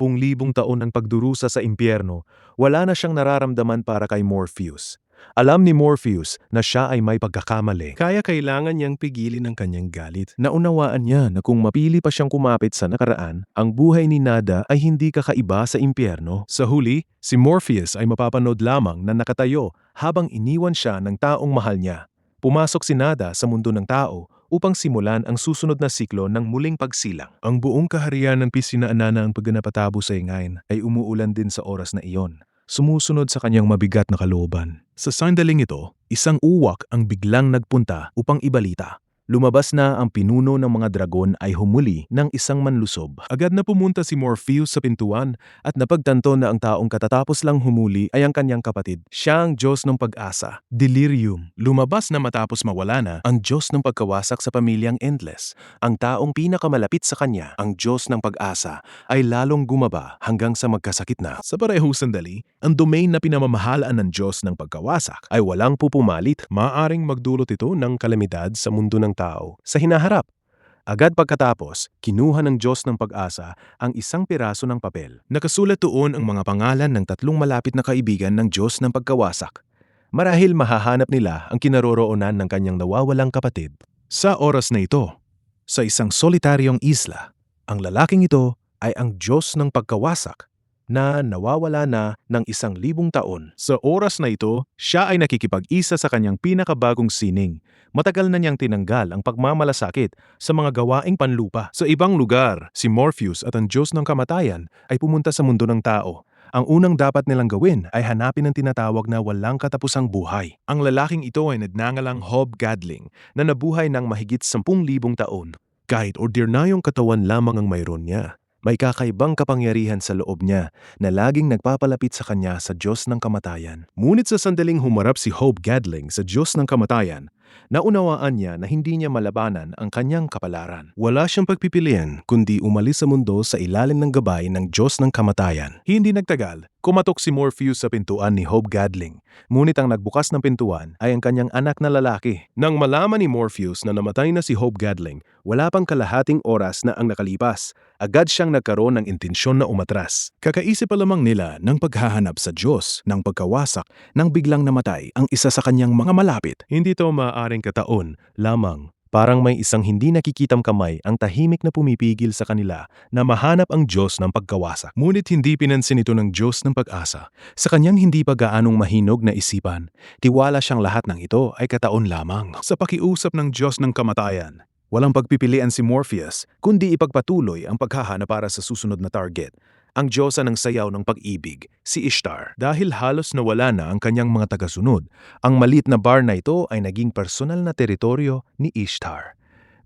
taon ng pagdurusa sa impyerno, wala na siyang nararamdaman para kay Morpheus. Alam ni Morpheus na siya ay may pagkakamali, kaya kailangan niyang pigilin ang kanyang galit. Naunawaan niya na kung mapili pa siyang kumapit sa nakaraan, ang buhay ni Nada ay hindi kakaiba sa impyerno. Sa huli, si Morpheus ay mapapanood lamang na nakatayo habang iniwan siya ng taong mahal niya. Pumasok si Nada sa mundo ng tao upang simulan ang susunod na siklo ng muling pagsilang. Ang buong kaharian ng Pisinaanana ang pagganapatabo sa ingayin ay umuulan din sa oras na iyon. Sumusunod sa kanyang mabigat na kalooban. Sa sandaling ito, isang uwak ang biglang nagpunta upang ibalita. Lumabas na ang pinuno ng mga dragon ay humuli ng isang manlusob. Agad na pumunta si Morpheus sa pintuan at napagtanto na ang taong katatapos lang humuli ay ang kanyang kapatid. Siya ang Diyos ng pag-asa, Delirium. Lumabas na matapos mawala na ang Diyos ng pagkawasak sa pamilyang Endless. Ang taong pinakamalapit sa kanya, ang Diyos ng pag-asa, ay lalong gumaba hanggang sa magkasakit na. Sa parehong sandali, ang domain na pinamamahalaan ng Diyos ng pagkawasak ay walang pupumalit. Maaring magdulot ito ng kalamidad sa mundo ng tao sa hinaharap. Agad pagkatapos, kinuha ng Diyos ng pag-asa ang isang piraso ng papel. Nakasulat doon ang mga pangalan ng 3 malapit na kaibigan ng Diyos ng pagkawasak. Marahil mahahanap nila ang kinaroroonan ng kanyang nawawalang kapatid. Sa oras na ito, sa isang solitaryong isla, ang lalaking ito ay ang Diyos ng pagkawasak na nawawala na ng 1,000 taon. Sa oras na ito, siya ay nakikipag-isa sa kanyang pinakabagong sining. Matagal na niyang tinanggal ang pagmamalasakit sa mga gawaing panlupa. Sa ibang lugar, si Morpheus at ang Diyos ng kamatayan ay pumunta sa mundo ng tao. Ang unang dapat nilang gawin ay hanapin ang tinatawag na walang katapusang buhay. Ang lalaking ito ay nagngangalang Hobgadling na nabuhay ng mahigit 10,000 taon. Kahit ordinaryong katawan lamang ang mayroon niya, may kakaibang kapangyarihan sa loob niya na laging nagpapalapit sa kanya sa Diyos ng kamatayan. Ngunit sa sandaling humarap si Hobgadling sa Diyos ng kamatayan, Naunawaan niya na hindi niya malabanan ang kanyang kapalaran. Wala siyang pagpipilian kundi umalis sa mundo sa ilalim ng gabay ng Diyos ng kamatayan. Hindi nagtagal, kumatok si Morpheus sa pintuan ni Hope Gadling. Ngunit ang nagbukas ng pintuan ay ang kanyang anak na lalaki. Nang malaman ni Morpheus na namatay na si Hope Gadling, wala pang kalahating oras na ang nakalipas. Agad siyang nagkaroon ng intensyon na umatras. Kakaisip pa lamang nila ng paghahanap sa Diyos ng pagkawasak nang biglang namatay ang isa sa kanyang mga malapit. Hindi ito maaaring kataon lamang. Parang may isang hindi nakikitang kamay ang tahimik na pumipigil sa kanila na mahanap ang Diyos ng pagkawasak. Ngunit hindi pinansin ito ng Diyos ng pag-asa. Sa kanyang hindi pa gaanong mahinog na isipan, tiwala siyang lahat ng ito ay kataon lamang. Sa pakiusap ng Diyos ng kamatayan, walang pagpipilian si Morpheus kundi ipagpatuloy ang paghahanap para sa susunod na target, ang diyosa ng sayaw ng pag-ibig, si Ishtar. Dahil halos nawala na ang kanyang mga tagasunod, ang maliit na bar na ito ay naging personal na teritoryo ni Ishtar.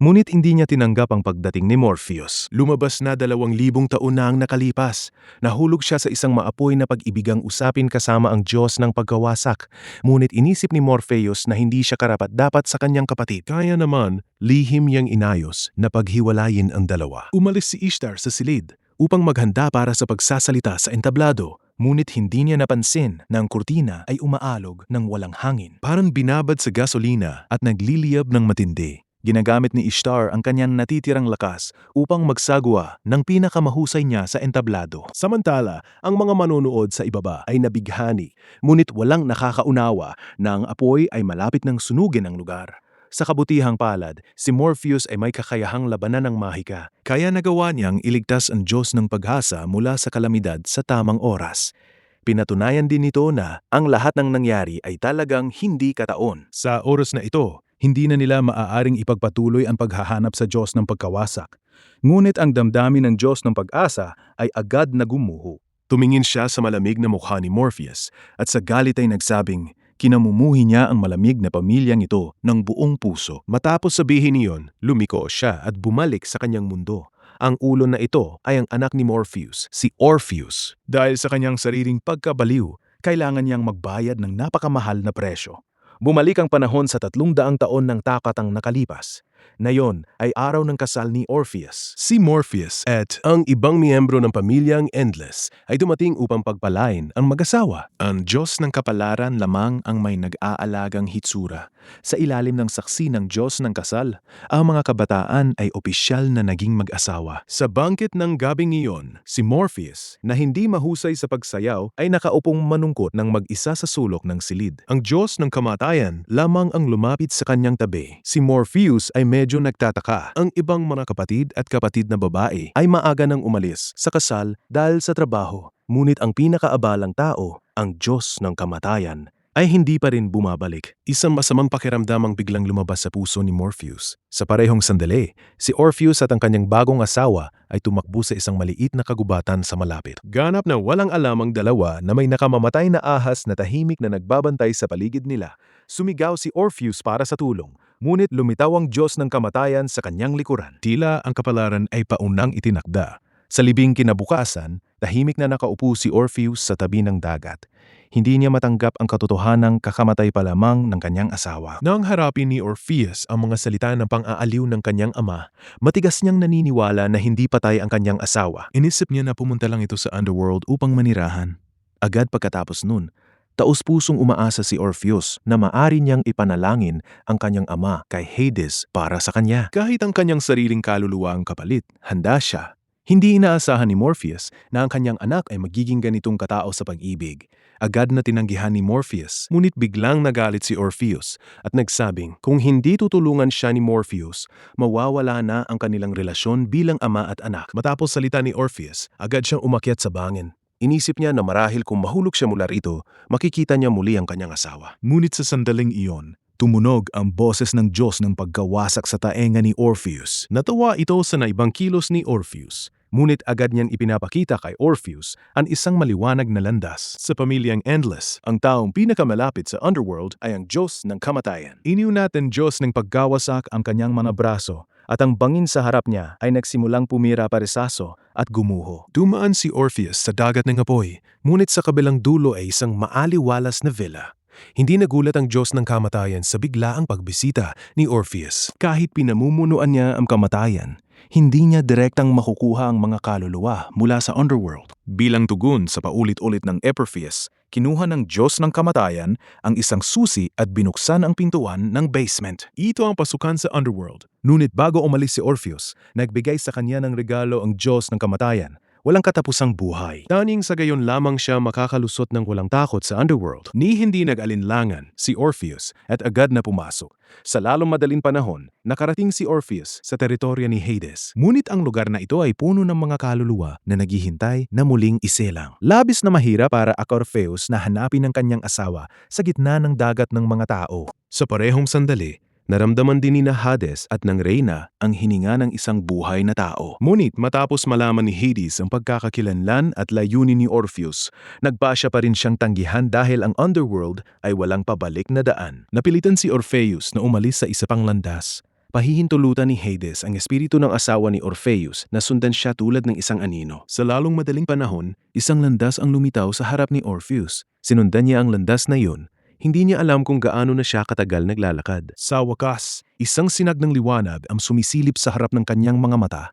Ngunit hindi niya tinanggap ang pagdating ni Morpheus. Lumabas na 2,000 taon na ang nakalipas. Nahulog siya sa isang maapoy na pag-ibigang usapin kasama ang Diyos ng pagkawasak. Ngunit inisip ni Morpheus na hindi siya karapat-dapat sa kanyang kapatid. Kaya naman, lihim niyang inayos na paghiwalayin ang dalawa. Umalis si Ishtar sa silid upang maghanda para sa pagsasalita sa entablado. Ngunit hindi niya napansin na ang kurtina ay umaalog ng walang hangin. Parang binabad sa gasolina at nagliliyab ng matindi. Ginagamit ni Ishtar ang kanyang natitirang lakas upang magsagawa ng pinakamahusay niya sa entablado. Samantala, ang mga manonood sa ibaba ay nabighani, ngunit walang nakakaunawa na ang apoy ay malapit ng sunugin ang lugar. Sa kabutihang palad, si Morpheus ay may kakayahang labanan ng mahika, kaya nagawa niyang iligtas ang Diyos ng pag-asa mula sa kalamidad sa tamang oras. Pinatunayan din nito na ang lahat ng nangyari ay talagang hindi kataon. Sa oras na ito, hindi na nila maaaring ipagpatuloy ang paghahanap sa Diyos ng pagkawasak. Ngunit ang damdamin ng Diyos ng pag-asa ay agad na gumuho. Tumingin siya sa malamig na mukha ni Morpheus at sa galit ay nagsabing, kinamumuhi niya ang malamig na pamilyang ito ng buong puso. Matapos sabihin niyon, lumiko siya at bumalik sa kanyang mundo. Ang ulo na ito ay ang anak ni Morpheus, si Orpheus. Dahil sa kanyang sariling pagkabaliw, kailangan niyang magbayad ng napakamahal na presyo. Bumalik ang panahon sa 300 taon ng takatang nakalipas. Nayon ay araw ng kasal ni Orpheus. Si Morpheus at ang ibang miyembro ng pamilyang Endless ay dumating upang pagpalain ang mag-asawa. Ang Diyos ng kapalaran lamang ang may nag-aalagang hitsura. Sa ilalim ng saksi ng Diyos ng kasal, ang mga kabataan ay opisyal na naging mag-asawa. Sa bangkit ng gabing iyon, si Morpheus, na hindi mahusay sa pagsayaw, ay nakaupong manungkot ng mag-isa sa sulok ng silid. Ang Diyos ng kamatayan lamang ang lumapit sa kanyang tabi. Si Morpheus ay medyo nagtataka. Ang ibang mga kapatid at kapatid na babae ay maaga nang umalis sa kasal dahil sa trabaho. Ngunit ang pinakaabalang tao, ang Diyos ng kamatayan, ay hindi pa rin bumabalik. Isang masamang pakiramdam ang biglang lumabas sa puso ni Morpheus. Sa parehong sandali, si Orpheus at ang kanyang bagong asawa ay tumakbo sa isang maliit na kagubatan sa malapit. Ganap na walang alam ang dalawa na may nakamamatay na ahas na tahimik na nagbabantay sa paligid nila. Sumigaw si Orpheus para sa tulong, ngunit lumitaw ang Diyos ng kamatayan sa kanyang likuran. Tila ang kapalaran ay paunang itinakda. Sa libing kinabukasan, tahimik na nakaupo si Orpheus sa tabi ng dagat. Hindi niya matanggap ang katotohanang kakamatay pa lamang ng kanyang asawa. Nang harapin ni Orpheus ang mga salita ng pang-aaliw ng kanyang ama, matigas niyang naniniwala na hindi patay ang kanyang asawa. Inisip niya na pumunta lang ito sa underworld upang manirahan. Agad pagkatapos nun, taus-pusong umaasa si Orpheus na maari niyang ipanalangin ang kanyang ama kay Hades para sa kanya. Kahit ang kanyang sariling kaluluwa ang kapalit, handa siya. Hindi inaasahan ni Morpheus na ang kanyang anak ay magiging ganitong katao sa pag-ibig. Agad na tinanggihan ni Morpheus, ngunit biglang nagalit si Orpheus at nagsabing kung hindi tutulungan siya ni Morpheus, mawawala na ang kanilang relasyon bilang ama at anak. Matapos salita ni Orpheus, agad siyang umakyat sa bangin. Inisip niya na marahil kung mahulog siya mula rito, makikita niya muli ang kanyang asawa. Ngunit sa sandaling iyon, tumunog ang boses ng Diyos ng pagkawasak sa taenga ni Orpheus. Natawa ito sa naibang kilos ni Orpheus. Ngunit agad niyang ipinapakita kay Orpheus ang isang maliwanag na landas. Sa pamilyang Endless, ang taong pinakamalapit sa underworld ay ang Diyos ng kamatayan. Iniw natin Diyos ng pagkawasak ang kanyang mga braso at ang bangin sa harap niya ay nagsimulang pumira paresaso at gumuho. Dumaan si Orpheus sa dagat ng apoy, ngunit sa kabilang dulo ay isang maaliwalas na villa. Hindi nagulat ang Diyos ng kamatayan sa biglaang pagbisita ni Orpheus. Kahit pinamumunuan niya ang kamatayan, hindi niya direktang makukuha ang mga kaluluwa mula sa underworld. Bilang tugon sa paulit-ulit ng Orpheus, kinuha ng Diyos ng kamatayan ang isang susi at binuksan ang pintuan ng basement. Ito ang pasukan sa underworld. Ngunit bago umalis si Orpheus, nagbigay sa kanya ng regalo ang Diyos ng kamatayan. Walang katapusang buhay. Tanging sa gayon lamang siya makakalusot ng walang takot sa underworld. Ni hindi nag-alinlangan si Orpheus at agad na pumasok. Sa lalong madaling panahon, nakarating si Orpheus sa teritoryo ni Hades. Ngunit ang lugar na ito ay puno ng mga kaluluwa na naghihintay na muling isilang. Labis na mahirap para Orpheus na hanapin ang kanyang asawa sa gitna ng dagat ng mga tao. Sa parehong sandali, naramdaman din ni Hades at ng Reyna ang hininga ng isang buhay na tao. Ngunit matapos malaman ni Hades ang pagkakakilanlan at layunin ni Orpheus, nagpasya pa rin siyang tanggihan dahil ang underworld ay walang pabalik na daan. Napilitan si Orpheus na umalis sa isa pang landas. Pahihintulutan ni Hades ang espiritu ng asawa ni Orpheus na sundan siya tulad ng isang anino. Sa lalong madaling panahon, isang landas ang lumitaw sa harap ni Orpheus. Sinundan niya ang landas na yun. Hindi niya alam kung gaano na siya katagal naglalakad. Sa wakas, isang sinag ng liwanag ang sumisilip sa harap ng kanyang mga mata.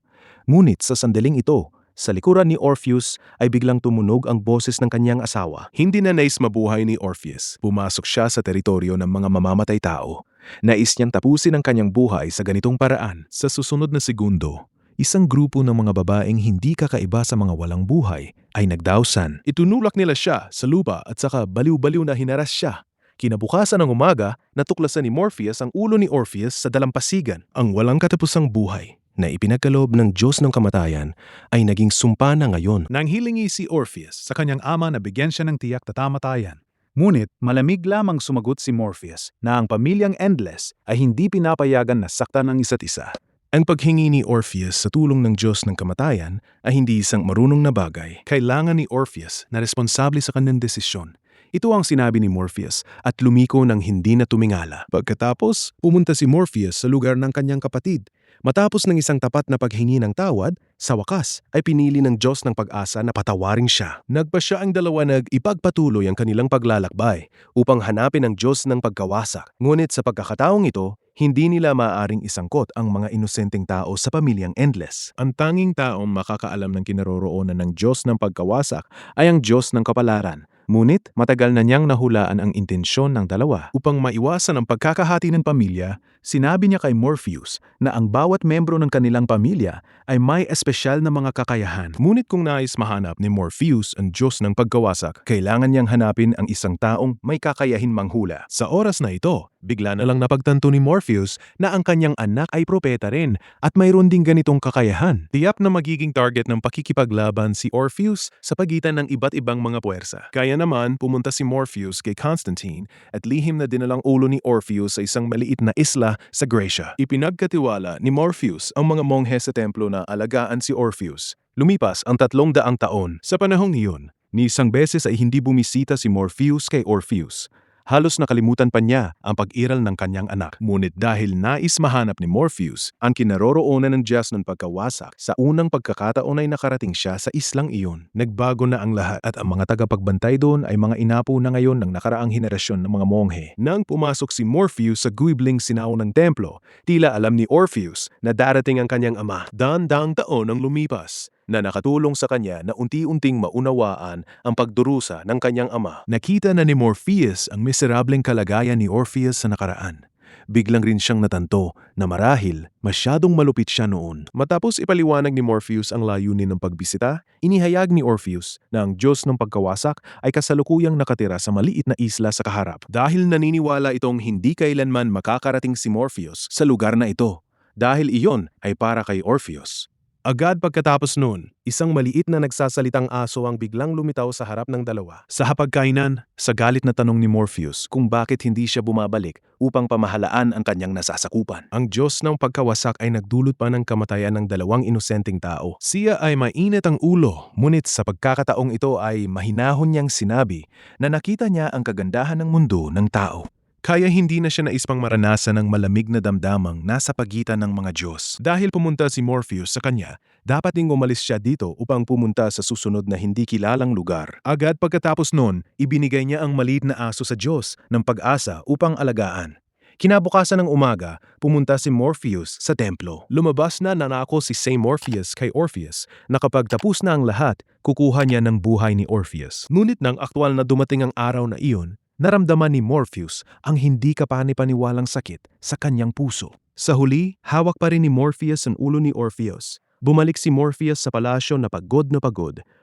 Ngunit sa sandaling ito, sa likuran ni Orpheus ay biglang tumunog ang boses ng kanyang asawa. Hindi na nais mabuhay ni Orpheus. Pumasok siya sa teritoryo ng mga mamamatay tao. Nais niyang tapusin ang kanyang buhay sa ganitong paraan. Sa susunod na segundo, isang grupo ng mga babaeng hindi kakaiba sa mga walang buhay ay nagdawsan. Itunulak nila siya sa lupa at saka baliw-baliw na hinaras siya. Kinabukasan ng umaga, natuklasan ni Morpheus ang ulo ni Orpheus sa dalampasigan. Ang walang katapusang buhay na ipinagkaloob ng Diyos ng kamatayan ay naging sumpa na ngayon. Nang hilingi si Orpheus sa kanyang ama na bigyan siya ng tiyak na tamatayan. Ngunit malamig lamang sumagot si Morpheus na ang pamilyang Endless ay hindi pinapayagan na saktan ang isa't isa. Ang paghingi ni Orpheus sa tulong ng Diyos ng kamatayan ay hindi isang marunong na bagay. Kailangan ni Orpheus na responsable sa kanyang desisyon. Ito ang sinabi ni Morpheus at lumiko ng hindi na tumingala. Pagkatapos, pumunta si Morpheus sa lugar ng kanyang kapatid. Matapos ng isang tapat na paghingi ng tawad, sa wakas ay pinili ng Diyos ng pag-asa na patawarin siya. Nagpasya ang dalawa ipagpatuloy ang kanilang paglalakbay upang hanapin ang Diyos ng pagkawasak. Ngunit sa pagkakataong ito, hindi nila maaaring isangkot ang mga inosenteng tao sa pamilyang Endless. Ang tanging taong makakaalam ng kinaroroonan ng Diyos ng pagkawasak ay ang Diyos ng kapalaran. Ngunit matagal na niyang nahulaan ang intensyon ng dalawa. Upang maiwasan ang pagkakahati ng pamilya, sinabi niya kay Morpheus na ang bawat membro ng kanilang pamilya ay may espesyal na mga kakayahan. Ngunit kung nais mahanap ni Morpheus ang Diyos ng pagkawasak, kailangan niyang hanapin ang isang taong may kakayahin manghula. Sa oras na ito, bigla na lang napagtanto ni Morpheus na ang kanyang anak ay propeta rin at mayroon ding ganitong kakayahan. Tiyak na magiging target ng pakikipaglaban si Orpheus sa pagitan ng iba't ibang mga puwersa. Kaya naman, pumunta si Morpheus kay Constantine at lihim na dinalang ulo ni Orpheus sa isang maliit na isla sa Gracia. Ipinagkatiwala ni Morpheus ang mga monghe sa templo na alagaan si Orpheus. Lumipas ang 300 taon. Sa panahong iyon, ni isang beses ay hindi bumisita si Morpheus kay Orpheus. Halos nakalimutan pa niya ang pag-iral ng kanyang anak. Ngunit dahil nais mahanap ni Morpheus ang kinaroroonan ng Diyos ng pagkawasak, sa unang pagkakataon ay nakarating siya sa islang iyon. Nagbago na ang lahat at ang mga tagapagbantay doon ay mga inapo na ngayon ng nakaraang henerasyon ng mga monghe. Nang pumasok si Morpheus sa guibling sinaon ng templo, tila alam ni Orpheus na darating ang kanyang ama. Daang-daang taon ang lumipas na nakatulong sa kanya na unti-unting maunawaan ang pagdurusa ng kanyang ama. Nakita na ni Morpheus ang miserableng kalagayan ni Orpheus sa nakaraan. Biglang rin siyang natanto na marahil masyadong malupit siya noon. Matapos ipaliwanag ni Morpheus ang layunin ng pagbisita, inihayag ni Orpheus na ang Diyos ng pagkawasak ay kasalukuyang nakatira sa maliit na isla sa kaharap. Dahil naniniwala itong hindi kailanman makakarating si Morpheus sa lugar na ito, dahil iyon ay para kay Orpheus. Agad pagkatapos noon, isang maliit na nagsasalitang aso ang biglang lumitaw sa harap ng dalawa. Sa hapagkainan, sa galit na tanong ni Morpheus kung bakit hindi siya bumabalik upang pamahalaan ang kanyang nasasakupan. Ang Diyos ng pagkawasak ay nagdulot pa ng kamatayan ng dalawang inosenteng tao. Siya ay mainit ang ulo, ngunit sa pagkakataong ito ay mahinahon niyang sinabi na nakita niya ang kagandahan ng mundo ng tao. Kaya hindi na siya nais pang maranasan ng malamig na damdamang nasa pagitan ng mga Diyos. Dahil pumunta si Morpheus sa kanya, dapat ding umalis siya dito upang pumunta sa susunod na hindi kilalang lugar. Agad pagkatapos nun, ibinigay niya ang maliit na aso sa Diyos ng pag-asa upang alagaan. Kinabukasan ng umaga, pumunta si Morpheus sa templo. Lumabas na nanako si Saint Morpheus kay Orpheus na kapag tapos na ang lahat, kukuha niya ng buhay ni Orpheus. Ngunit nang aktwal na dumating ang araw na iyon, naramdaman ni Morpheus ang hindi kapani-paniwalang sakit sa kanyang puso. Sa huli, hawak pa rin ni Morpheus ang ulo ni Orpheus. Bumalik si Morpheus sa palasyo na pagod.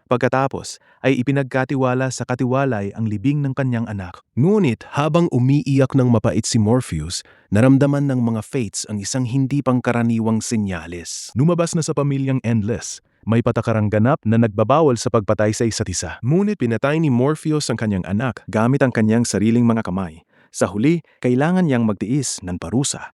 Pagkatapos ay ipinagkatiwala sa katiwalay ang libing ng kanyang anak. Ngunit habang umiiyak ng mapait si Morpheus, naramdaman ng mga fates ang isang hindi pangkaraniwang senyales. Lumabas na sa pamilyang Endless. May patakarang ganap na nagbabawal sa pagpatay sa isa't isa. Ngunit pinatay ni Morpheus ang kanyang anak gamit ang kanyang sariling mga kamay. Sa huli, kailangan niyang magtiis ng parusa.